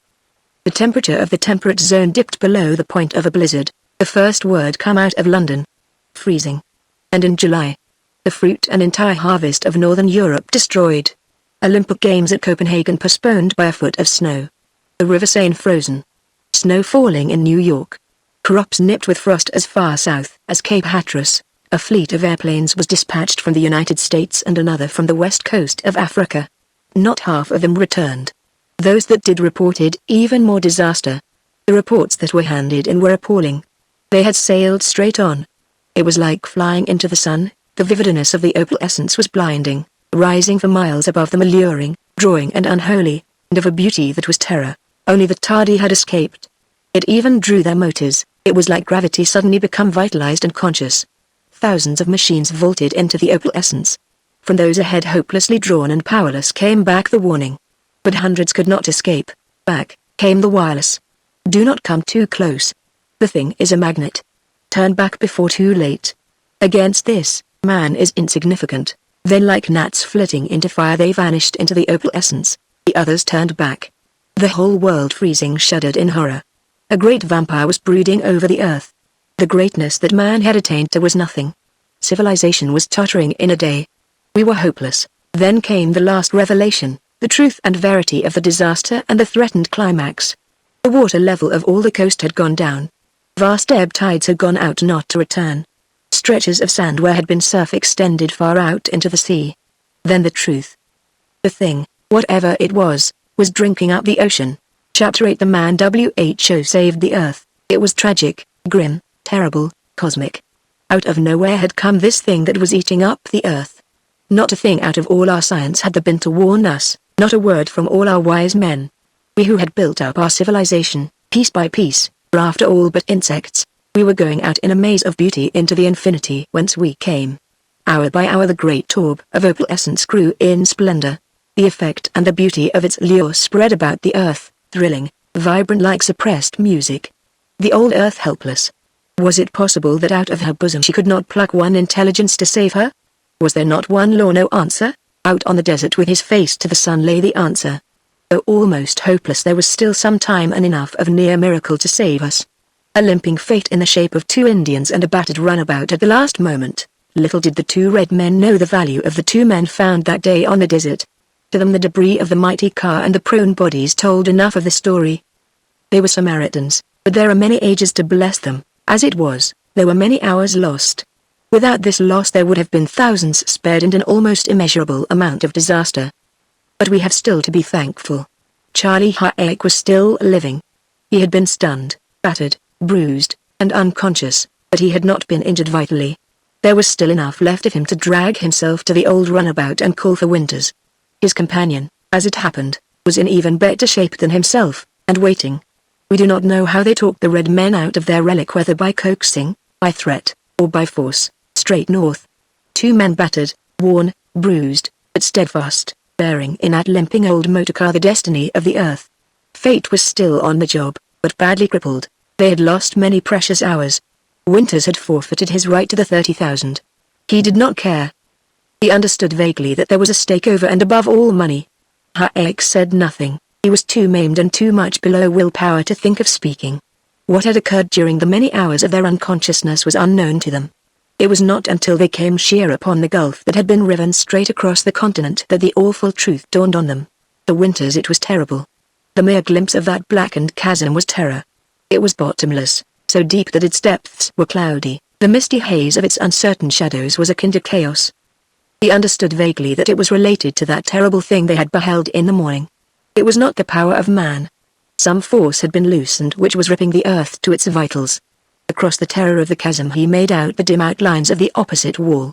A: The temperature of the temperate zone dipped below the point of a blizzard. The The first word come out of London. Freezing. And in July. The fruit and entire harvest of Northern Europe destroyed. Olympic Games at Copenhagen postponed by a foot of snow. The River Seine frozen. Snow falling in New York. Crops nipped with frost as far south as Cape Hatteras. A fleet of airplanes was dispatched from the United States and another from the west coast of Africa. Not half of them returned. Those that did reported even more disaster. The reports that were handed in were appalling. They had sailed straight on. It was like flying into the sun. The vividness of the opalescence was blinding, rising for miles above them, alluring, drawing and unholy, and of a beauty that was terror. Only the tardy had escaped. It even drew their motors. It was like gravity suddenly become vitalized and conscious. Thousands of machines vaulted into the opalescence. From those ahead, hopelessly drawn and powerless, came back the warning. But hundreds could not escape. Back came the wireless. Do not come too close. The thing is a magnet. Turn back before too late. Against this, man is insignificant. Then like gnats flitting into fire they vanished into the opalescence. The others turned back. The whole world freezing shuddered in horror. A great vampire was brooding over the earth. The greatness that man had attained to was nothing. Civilization was tottering in a day. We were hopeless. Then came the last revelation, the truth and verity of the disaster and the threatened climax. The water level of all the coast had gone down. Vast ebb tides had gone out not to return. Stretches of sand where had been surf extended far out into the sea. Then the truth. The thing, whatever it was drinking up the ocean. Chapter 8. The man WHO saved the earth. It was tragic, grim, terrible, cosmic. Out of nowhere had come this thing that was eating up the earth. Not a thing out of all our science had there been to warn us, not a word from all our wise men. We who had built up our civilization, piece by piece, were after all but insects. We were going out in a maze of beauty into the infinity whence we came. Hour by hour the great orb of opalescence grew in splendor. The effect and the beauty of its lure spread about the earth, thrilling, vibrant like suppressed music. The old earth helpless. Was it possible that out of her bosom she could not pluck one intelligence to save her? Was there not one law, no answer? Out on the desert with his face to the sun lay the answer. Though almost hopeless, there was still some time and enough of near miracle to save us. A limping fate in the shape of 2 Indians and a battered runabout at the last moment. Little did the 2 red men know the value of the 2 men found that day on the desert. To them the debris of the mighty car and the prone bodies told enough of the story. They were Samaritans, but there are many ages to bless them. As it was, there were many hours lost. Without this loss there would have been thousands spared and an almost immeasurable amount of disaster. But we have still to be thankful. Charlie Hayek was still living. He had been stunned, battered, bruised, and unconscious, but he had not been injured vitally. There was still enough left of him to drag himself to the old runabout and call for Winters. His companion, as it happened, was in even better shape than himself, and waiting. We do not know how they talked the red men out of their relic, whether by coaxing, by threat, or by force. Straight north. 2 men battered, worn, bruised, but steadfast, bearing in that limping old motorcar the destiny of the earth. Fate was still on the job, but badly crippled. They had lost many precious hours. Winters had forfeited his right to the 30,000. He did not care. He understood vaguely that there was a stake over and above all money. Hayek said nothing. He was too maimed and too much below willpower to think of speaking. What had occurred during the many hours of their unconsciousness was unknown to them. It was not until they came sheer upon the gulf that had been riven straight across the continent that the awful truth dawned on them. The Winters, it was terrible. The mere glimpse of that blackened chasm was terror. It was bottomless, so deep that its depths were cloudy. The misty haze of its uncertain shadows was akin to chaos. He understood vaguely that it was related to that terrible thing they had beheld in the morning. It was not the power of man. Some force had been loosened which was ripping the earth to its vitals. Across the terror of the chasm he made out the dim outlines of the opposite wall.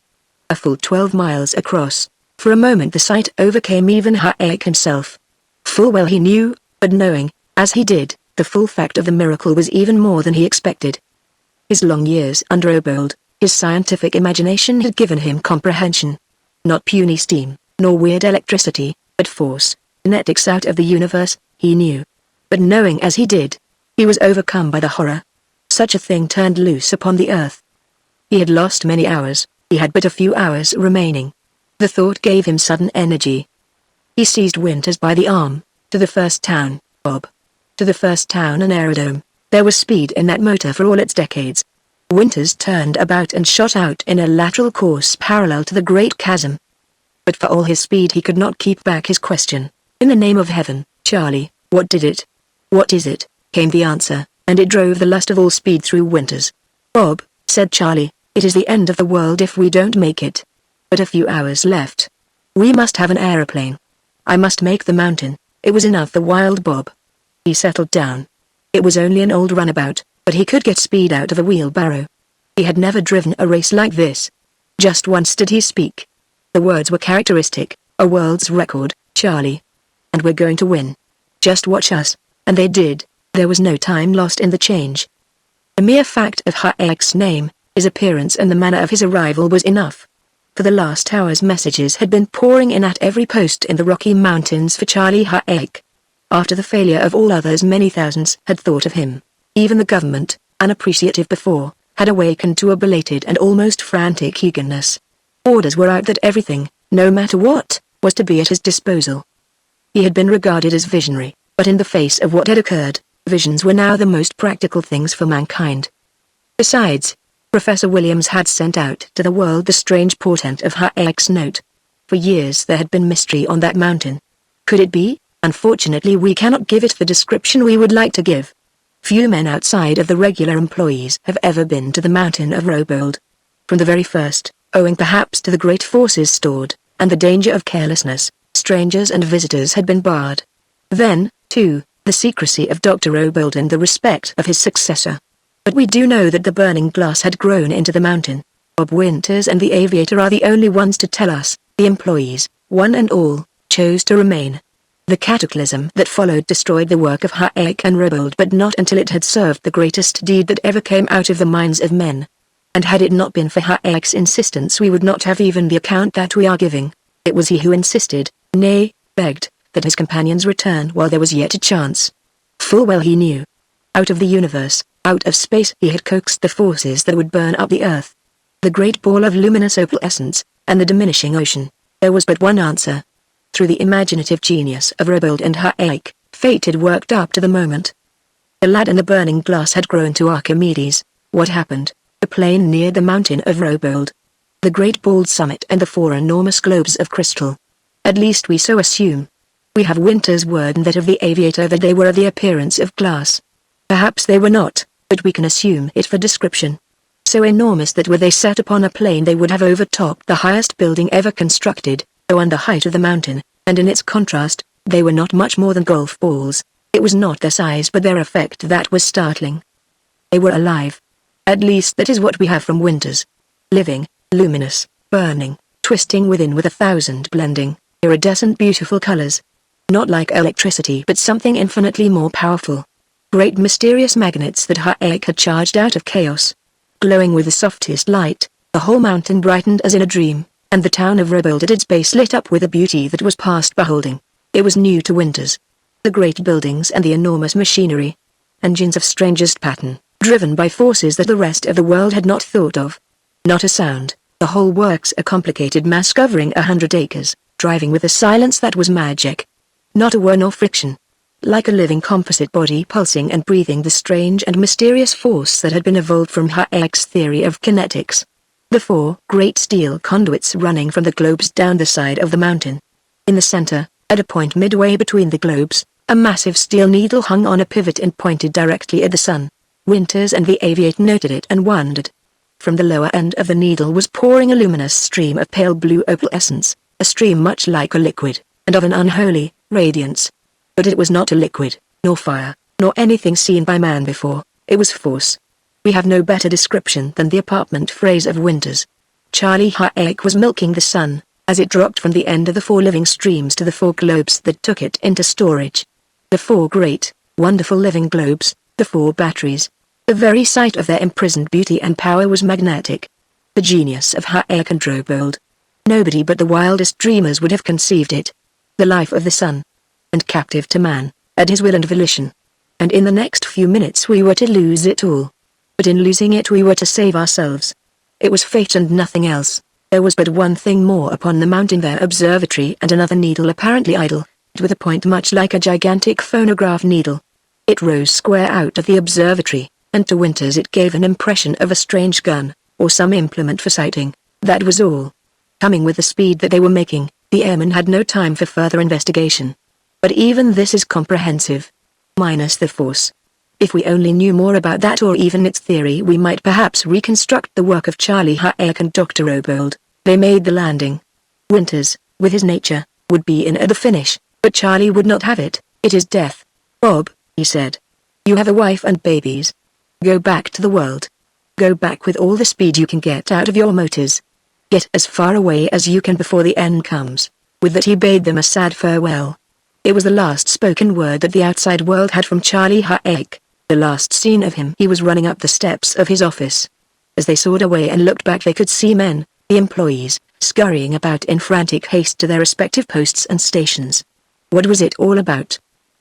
A: A full 12 miles across. For a moment the sight overcame even Hayek himself. Full well he knew, but knowing, as he did, the full fact of the miracle was even more than he expected. His long years under Obold, his scientific imagination had given him comprehension. Not puny steam, nor weird electricity, but force, kinetics out of the universe, he knew. But knowing as he did, he was overcome by the horror. Such a thing turned loose upon the earth. He had lost many hours, he had but a few hours remaining. The thought gave him sudden energy. He seized Winters by the arm. To the first town, Bob. To the first town, an aerodrome. There was speed in that motor for all its decades. Winters turned about and shot out in a lateral course parallel to the great chasm. But for all his speed he could not keep back his question. In the name of heaven, Charlie, what did it? What is it? Came the answer, and it drove the lust of all speed through Winters. Bob, said Charlie, it is the end of the world if we don't make it. But a few hours left. We must have an aeroplane. I must make the mountain. It was enough for Wild Bob. He settled down. It was only an old runabout, but he could get speed out of a wheelbarrow. He had never driven a race like this. Just once did he speak. The words were characteristic, a world's record, Charlie. And we're going to win. Just watch us. And they did. There was no time lost in the change. The mere fact of Hayek's name, his appearance and the manner of his arrival was enough. For the last hours messages had been pouring in at every post in the Rocky Mountains for Charlie Hayek. After the failure of all others, many thousands had thought of him. Even the government, unappreciative before, had awakened to a belated and almost frantic eagerness. Orders were out that everything, no matter what, was to be at his disposal. He had been regarded as visionary, but in the face of what had occurred, visions were now the most practical things for mankind. Besides, Professor Williams had sent out to the world the strange portent of Hayek's note. For years there had been mystery on that mountain. Could it be? Unfortunately we cannot give it the description we would like to give. Few men outside of the regular employees have ever been to the mountain of Robold. From the very first, owing perhaps to the great forces stored, and the danger of carelessness, strangers and visitors had been barred. Then, too, the secrecy of Dr. Robold and the respect of his successor. But we do know that the burning glass had grown into the mountain. Bob Winters and the aviator are the only ones to tell us. The employees, one and all, chose to remain. The cataclysm that followed destroyed the work of Hayek and Robold, but not until it had served the greatest deed that ever came out of the minds of men. And had it not been for Hayek's insistence we would not have even the account that we are giving. It was he who insisted, nay, begged, that his companions return while there was yet a chance. Full well he knew. Out of the universe, out of space he had coaxed the forces that would burn up the earth. The great ball of luminous opalescence, and the diminishing ocean. There was but one answer. Through the imaginative genius of Robold and Hayek, fate had worked up to the moment. The lad and the burning glass had grown to Archimedes. What happened? The plane neared the mountain of Robold. The great bald summit and the four enormous globes of crystal. At least we so assume. We have Winter's word and that of the aviator that they were of the appearance of glass. Perhaps they were not, but we can assume it for description. So enormous that were they set upon a plane they would have overtopped the highest building ever constructed, though on the height of the mountain, and in its contrast, they were not much more than golf balls. It was not their size but their effect that was startling. They were alive. At least that is what we have from Winters. Living, luminous, burning, twisting within with 1,000 blending, iridescent beautiful colors. Not like electricity but something infinitely more powerful. Great mysterious magnets that Hayek had charged out of chaos. Glowing with the softest light, the whole mountain brightened as in a dream, and the town of Robold at its base lit up with a beauty that was past beholding. It was new to Winters. The great buildings and the enormous machinery. Engines of strangest pattern, driven by forces that the rest of the world had not thought of. Not a sound, the whole works a complicated mass covering 100 acres, driving with a silence that was magic. Not a whir nor friction. Like a living composite body pulsing and breathing the strange and mysterious force that had been evolved from Hayek's theory of kinetics. The four great steel conduits running from the globes down the side of the mountain. In the center, at a point midway between the globes, a massive steel needle hung on a pivot and pointed directly at the sun. Winters and the aviator noted it and wondered. From the lower end of the needle was pouring a luminous stream of pale blue opalescence, a stream much like a liquid, and of an unholy radiance. But it was not a liquid, nor fire, nor anything seen by man before. It was force. We have no better description than the apartment phrase of Winters. Charlie Hayek was milking the sun, as it dropped from the end of the four living streams to the four globes that took it into storage. The four great, wonderful living globes, the four batteries. The very sight of their imprisoned beauty and power was magnetic. The genius of Hayek and Robold. Nobody but the wildest dreamers would have conceived it. The life of the sun. And captive to man, at his will and volition. And in the next few minutes we were to lose it all. But in losing it we were to save ourselves. It was fate and nothing else. There was but one thing more upon the mountain, their observatory, and another needle apparently idle, with a point much like a gigantic phonograph needle. It rose square out of the observatory, and to Winters it gave an impression of a strange gun, or some implement for sighting. That was all. Coming with the speed that they were making, the airmen had no time for further investigation. But even this is comprehensive. Minus the force. If we only knew more about that or even its theory, we might perhaps reconstruct the work of Charlie Hayek and Dr. Obold. They made the landing. Winters, with his nature, would be in at the finish, but Charlie would not have it. It is death. Bob, he said. You have a wife and babies. Go back to the world. Go back with all the speed you can get out of your motors. Get as far away as you can before the end comes. With that he bade them a sad farewell. It was the last spoken word that the outside world had from Charlie Hayek. The last seen of him, he was running up the steps of his office. As they soared away and looked back, they could see men, the employees, scurrying about in frantic haste to their respective posts and stations. What was it all about?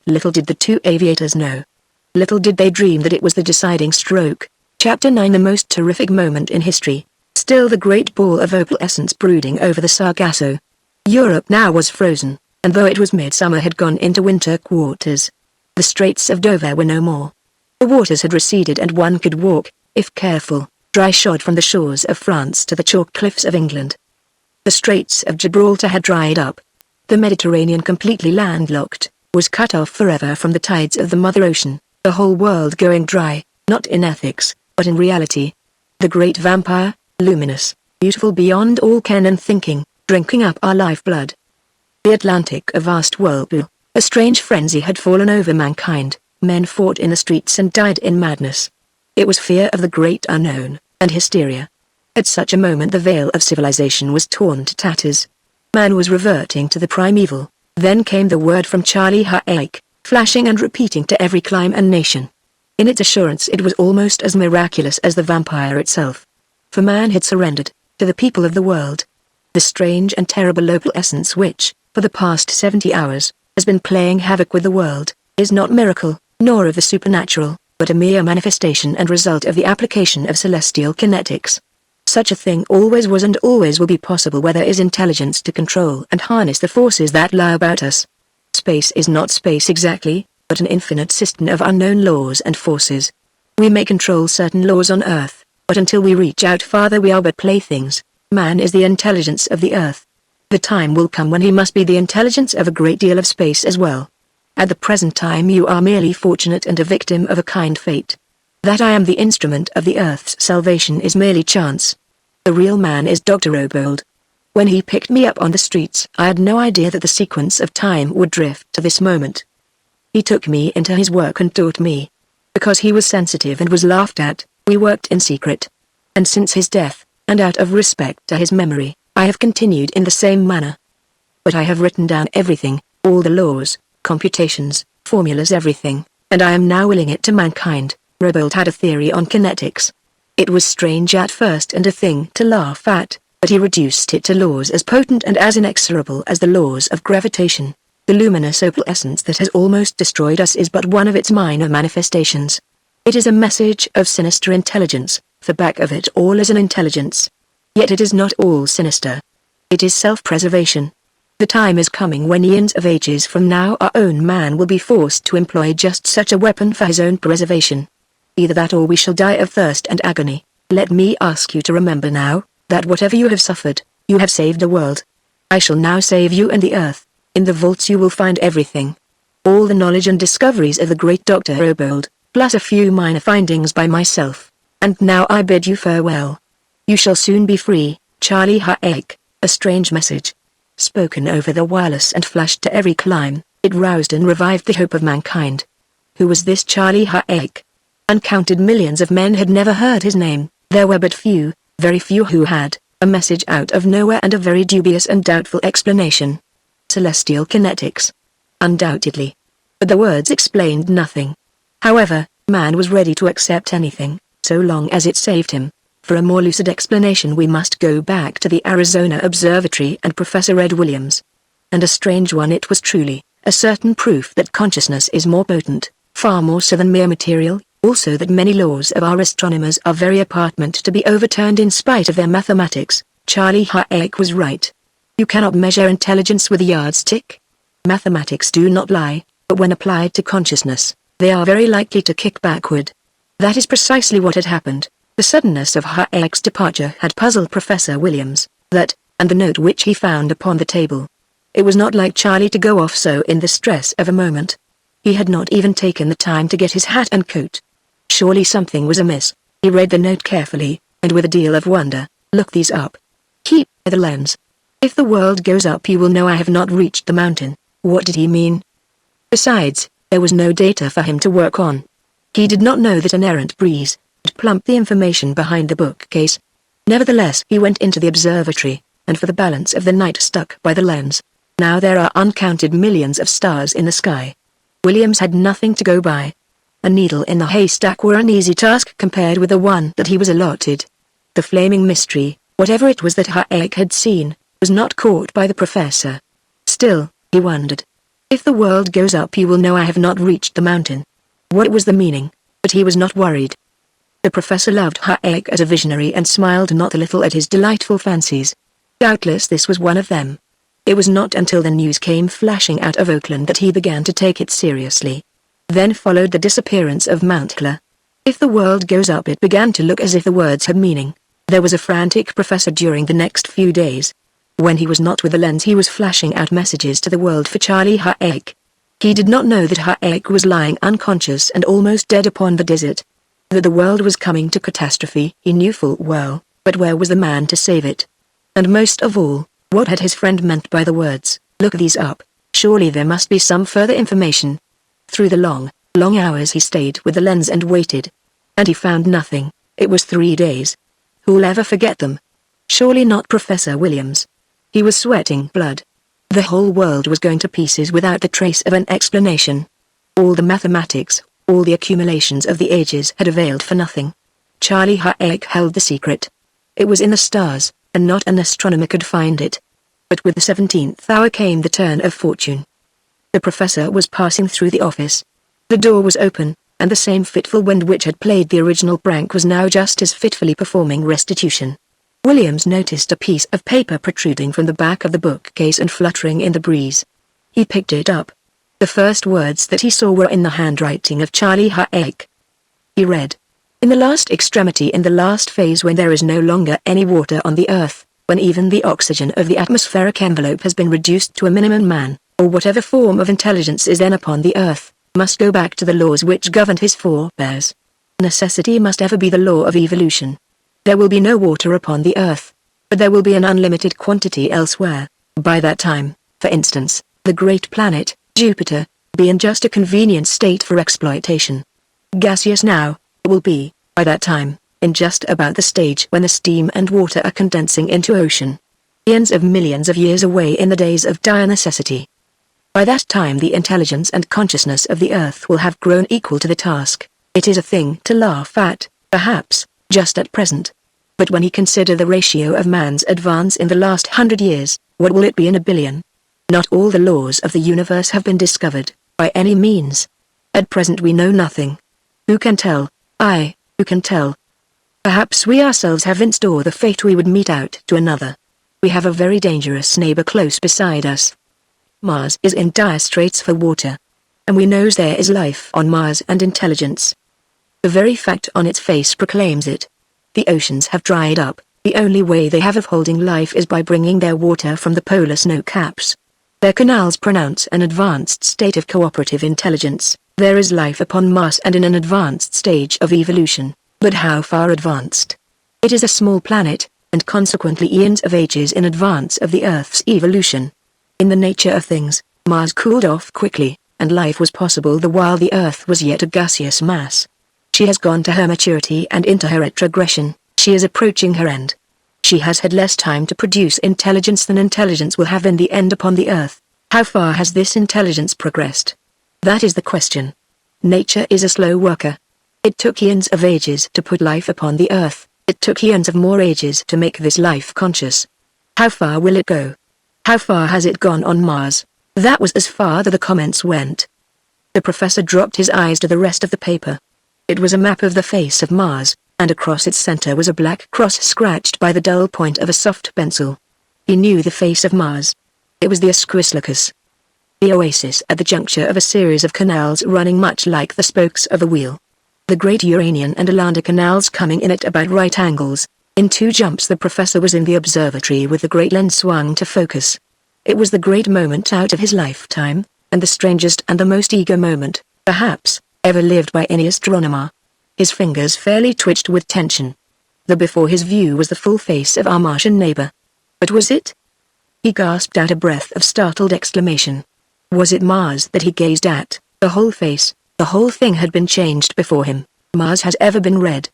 A: Little did the two aviators know. Little did they dream that it was the deciding stroke. Chapter 9. The most terrific moment in history. Still the great ball of opalescence brooding over the Sargasso. Europe now was frozen, and though it was midsummer had gone into winter quarters. The Straits of Dover were no more. The waters had receded and one could walk, if careful, dry-shod from the shores of France to the chalk cliffs of England. The Straits of Gibraltar had dried up. The Mediterranean, completely landlocked, was cut off forever from the tides of the Mother Ocean, the whole world going dry, not in ethics, but in reality. The great vampire, luminous, beautiful beyond all ken and thinking, drinking up our lifeblood. The Atlantic, a vast whirlpool, a strange frenzy had fallen over mankind. Men fought in the streets and died in madness. It was fear of the great unknown, and hysteria. At such a moment the veil of civilization was torn to tatters. Man was reverting to the primeval. Then came the word from Charlie Hayek, flashing and repeating to every clime and nation. In its assurance it was almost as miraculous as the vampire itself. For man had surrendered, to the people of the world. The strange and terrible opal essence which, for the past 70 hours, has been playing havoc with the world, is not miracle, nor of the supernatural, but a mere manifestation and result of the application of celestial kinetics. Such a thing always was and always will be possible where there is intelligence to control and harness the forces that lie about us. Space is not space exactly, but an infinite system of unknown laws and forces. We may control certain laws on Earth, but until we reach out farther we are but playthings. Man is the intelligence of the Earth. The time will come when he must be the intelligence of a great deal of space as well. At the present time you are merely fortunate and a victim of a kind fate. That I am the instrument of the Earth's salvation is merely chance. The real man is Dr. Obold. When he picked me up on the streets I had no idea that the sequence of time would drift to this moment. He took me into his work and taught me. Because he was sensitive and was laughed at, we worked in secret. And since his death, and out of respect to his memory, I have continued in the same manner. But I have written down everything, all the laws, computations, formulas, everything, and I am now willing it to mankind. Obold had a theory on kinetics. It was strange at first and a thing to laugh at, but he reduced it to laws as potent and as inexorable as the laws of gravitation. The luminous opal essence that has almost destroyed us is but one of its minor manifestations. It is a message of sinister intelligence, for back of it all is an intelligence. Yet it is not all sinister. It is self-preservation. The time is coming when eons of ages from now our own man will be forced to employ just such a weapon for his own preservation. Either that or we shall die of thirst and agony. Let me ask you to remember now, that whatever you have suffered, you have saved the world. I shall now save you and the earth. In the vaults you will find everything. All the knowledge and discoveries of the great Dr. Obold, plus a few minor findings by myself. And now I bid you farewell. You shall soon be free, Charlie Hayek. A strange message. Spoken over the wireless and flashed to every clime, it roused and revived the hope of mankind. Who was this Charlie Hayek? Uncounted millions of men had never heard his name. There were but few, very few who had, a message out of nowhere and a very dubious and doubtful explanation. Celestial kinetics. Undoubtedly. But the words explained nothing. However, man was ready to accept anything, so long as it saved him. For a more lucid explanation we must go back to the Arizona Observatory and Professor Ed Williams. And a strange one it was truly, a certain proof that consciousness is more potent, far more so than mere material, also that many laws of our astronomers are very apartment to be overturned in spite of their mathematics. Charlie Hayek was right. You cannot measure intelligence with a yardstick. Mathematics do not lie, but when applied to consciousness, they are very likely to kick backward. That is precisely what had happened. The suddenness of Hayek's departure had puzzled Professor Williams, and the note which he found upon the table. It was not like Charlie to go off so in the stress of a moment. He had not even taken the time to get his hat and coat. Surely something was amiss. He read the note carefully, and with a deal of wonder, look these up. Keep the lens. If the world goes up you will know I have not reached the mountain. What did he mean? Besides, there was no data for him to work on. He did not know that an errant breeze had plumped the information behind the bookcase. Nevertheless he went into the observatory, and for the balance of the night stuck by the lens. Now there are uncounted millions of stars in the sky. Williams had nothing to go by. A needle in the haystack were an easy task compared with the one that he was allotted. The flaming mystery, whatever it was that Hayek had seen, was not caught by the professor. Still, he wondered. If the world goes up you will know I have not reached the mountain. What was the meaning? But he was not worried. The professor loved Hayek as a visionary and smiled not a little at his delightful fancies. Doubtless this was one of them. It was not until the news came flashing out of Oakland that he began to take it seriously. Then followed the disappearance of Mount Cla. If the world goes up it began to look as if the words had meaning. There was a frantic professor during the next few days. When he was not with the lens he was flashing out messages to the world for Charlie Hayek. He did not know that Hayek was lying unconscious and almost dead upon the desert. That the world was coming to catastrophe he knew full well, but where was the man to save it? And most of all, what had his friend meant by the words, look these up? Surely there must be some further information. Through the long hours he stayed with the lens and waited. And he found nothing. It was 3 days. Who'll ever forget them? Surely not Professor Williams. He was sweating blood. The whole world was going to pieces without the trace of an explanation. All the mathematics, all the accumulations of the ages had availed for nothing. Charlie Hayek held the secret. It was in the stars, and not an astronomer could find it. But with the 17th hour came the turn of fortune. The professor was passing through the office. The door was open, and the same fitful wind which had played the original prank was now just as fitfully performing restitution. Williams noticed a piece of paper protruding from the back of the bookcase and fluttering in the breeze. He picked it up. The first words that he saw were in the handwriting of Charlie Hayek. He read, "In the last extremity, in the last phase, when there is no longer any water on the earth, when even the oxygen of the atmospheric envelope has been reduced to a minimum, man, or whatever form of intelligence is then upon the earth, must go back to the laws which governed his forebears. Necessity must ever be the law of evolution. There will be no water upon the earth, but there will be an unlimited quantity elsewhere. By that time, for instance, the great planet, Jupiter, will be in just a convenient state for exploitation. Gaseous now, it will be, by that time, in just about the stage when the steam and water are condensing into ocean. Eons of millions of years away in the days of dire necessity. By that time the intelligence and consciousness of the earth will have grown equal to the task. It is a thing to laugh at, perhaps, just at present. But when you consider the ratio of man's advance in the last 100 years, what will it be in a billion? Not all the laws of the universe have been discovered, by any means. At present we know nothing. Who can tell? Who can tell? Perhaps we ourselves have in store the fate we would mete out to another. We have a very dangerous neighbor close beside us. Mars is in dire straits for water. And we know there is life on Mars and intelligence. The very fact on its face proclaims it. The oceans have dried up. The only way they have of holding life is by bringing their water from the polar snow caps. Their canals pronounce an advanced state of cooperative intelligence. There is life upon Mars and in an advanced stage of evolution. But how far advanced? It is a small planet, and consequently eons of ages in advance of the Earth's evolution. In the nature of things, Mars cooled off quickly, and life was possible the while the Earth was yet a gaseous mass. She has gone to her maturity and into her retrogression. She is approaching her end. She has had less time to produce intelligence than intelligence will have in the end upon the Earth. How far has this intelligence progressed? That is the question. Nature is a slow worker. It took eons of ages to put life upon the Earth. It took eons of more ages to make this life conscious. How far will it go? How far has it gone on Mars? That was as far that the comments went. The professor dropped his eyes to the rest of the paper. It was a map of the face of Mars, and across its center was a black cross scratched by the dull point of a soft pencil. He knew the face of Mars. It was the Asquith. the oasis at the juncture of a series of canals running much like the spokes of a wheel. The great Uranian and Alanda canals coming in at about right angles. In 2 jumps the professor was in the observatory with the great lens swung to focus. It was the great moment out of his lifetime, and the strangest and the most eager moment, perhaps, ever lived by any astronomer. His fingers fairly twitched with tension. Before his view was the full face of our Martian neighbor. But was it? He gasped out a breath of startled exclamation. Was it Mars that he gazed at? The whole face, the whole thing had been changed before him. Mars has ever been red.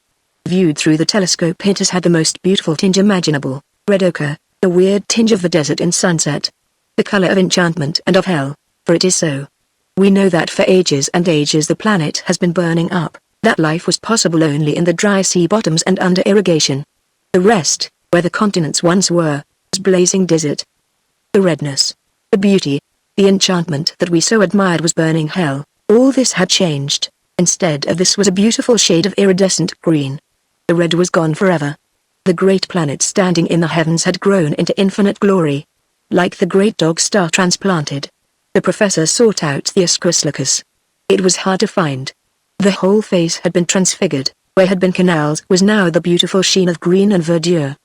A: Viewed through the telescope it has had the most beautiful tinge imaginable, red ochre, the weird tinge of the desert in sunset. The color of enchantment and of hell, for it is so. We know that for ages and ages the planet has been burning up, that life was possible only in the dry sea bottoms and under irrigation. The rest, where the continents once were, was blazing desert. The redness, the beauty, the enchantment that we so admired was burning hell. All this had changed. Instead of this was a beautiful shade of iridescent green. The red was gone forever. The great planet standing in the heavens had grown into infinite glory. Like the great dog star transplanted. The professor sought out the Ascus. It was hard to find. The whole face had been transfigured. Where had been canals was now the beautiful sheen of green and verdure.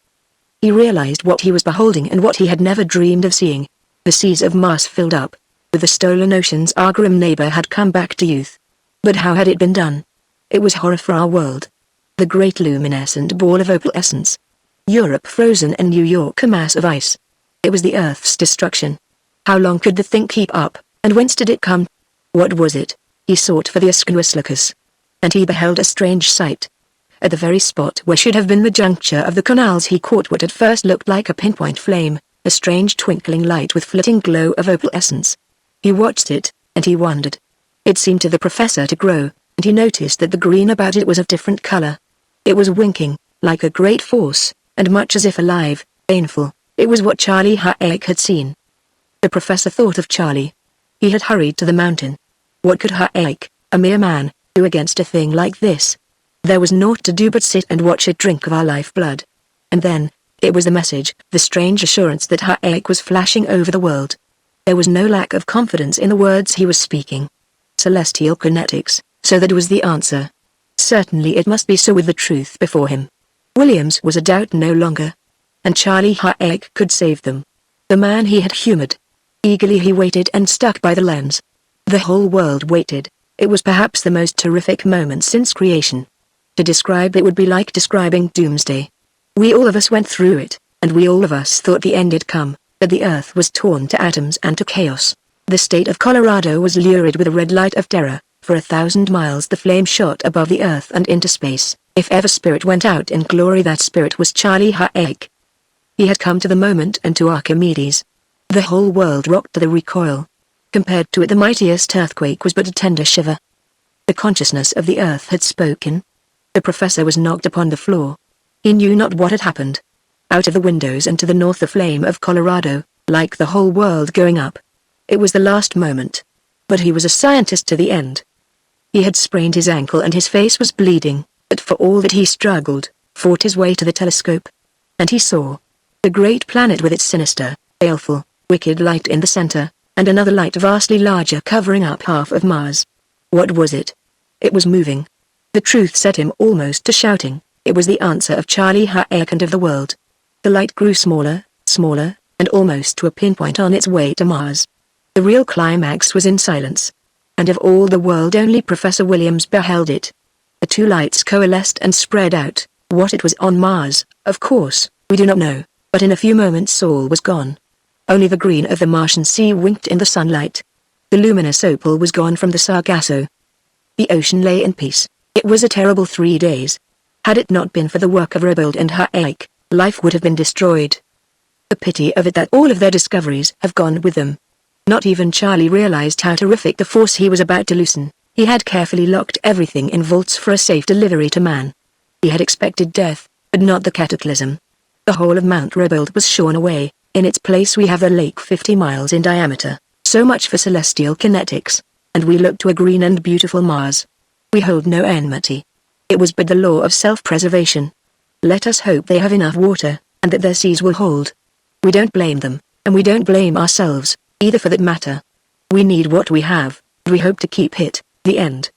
A: He realized what he was beholding and what he had never dreamed of seeing. The seas of Mars filled up. With the stolen oceans our grim neighbor had come back to youth. But how had it been done? It was horror for our world. The great luminescent ball of opalescence. Europe frozen and New York a mass of ice. It was the Earth's destruction. How long could the thing keep up, and whence did it come? What was it? He sought for the Ascus. And he beheld a strange sight. At the very spot where should have been the juncture of the canals he caught what at first looked like a pinpoint flame, a strange twinkling light with flitting glow of opalescence. He watched it, and he wondered. It seemed to the professor to grow, and he noticed that the green about it was of different color. It was winking, like a great force, and much as if alive, painful. It was what Charlie Hayek had seen. The professor thought of Charlie. He had hurried to the mountain. What could Hayek, a mere man, do against a thing like this? There was naught to do but sit and watch it drink of our lifeblood. And then, it was the message, the strange assurance that Hayek was flashing over the world. There was no lack of confidence in the words he was speaking. Celestial kinetics, so that was the answer. Certainly it must be so with the truth before him. Williams was a doubt no longer. And Charlie Hayek could save them. The man he had humored. Eagerly he waited and stuck by the lens. The whole world waited. It was perhaps the most terrific moment since creation. To describe it would be like describing doomsday. We all of us went through it, and we all of us thought the end had come, that the earth was torn to atoms and to chaos. The state of Colorado was lurid with a red light of terror. For 1,000 miles the flame shot above the earth and into space. If ever spirit went out in glory that spirit was Charlie Hayek. He had come to the moment and to Archimedes. The whole world rocked to the recoil. Compared to it the mightiest earthquake was but a tender shiver. The consciousness of the earth had spoken. The professor was knocked upon the floor. He knew not what had happened. Out of the windows and to the north the flame of Colorado, like the whole world going up. It was the last moment. But he was a scientist to the end. He had sprained his ankle and his face was bleeding, but for all that he struggled, fought his way to the telescope. And he saw the great planet with its sinister, baleful, wicked light in the center, and another light vastly larger covering up half of Mars. What was it? It was moving. The truth set him almost to shouting. It was the answer of Charlie Hayek and of the world. The light grew smaller, smaller, and almost to a pinpoint on its way to Mars. The real climax was in silence. And of all the world only Professor Williams beheld it. The two lights coalesced and spread out. What it was on Mars, of course, we do not know, but in a few moments all was gone. Only the green of the Martian sea winked in the sunlight. The luminous opal was gone from the Sargasso. The ocean lay in peace. It was a terrible 3 days. Had it not been for the work of Robold and Hayek, life would have been destroyed. The pity of it that all of their discoveries have gone with them. Not even Charlie realized how terrific the force he was about to loosen. He had carefully locked everything in vaults for a safe delivery to man. He had expected death, but not the cataclysm. The whole of Mount Robold was shorn away. In its place we have a lake 50 miles in diameter. So much for celestial kinetics. And we look to a green and beautiful Mars. We hold no enmity. It was but the law of self-preservation. Let us hope they have enough water, and that their seas will hold. We don't blame them, and we don't blame ourselves, either for that matter. We need what we have, and we hope to keep it. The end.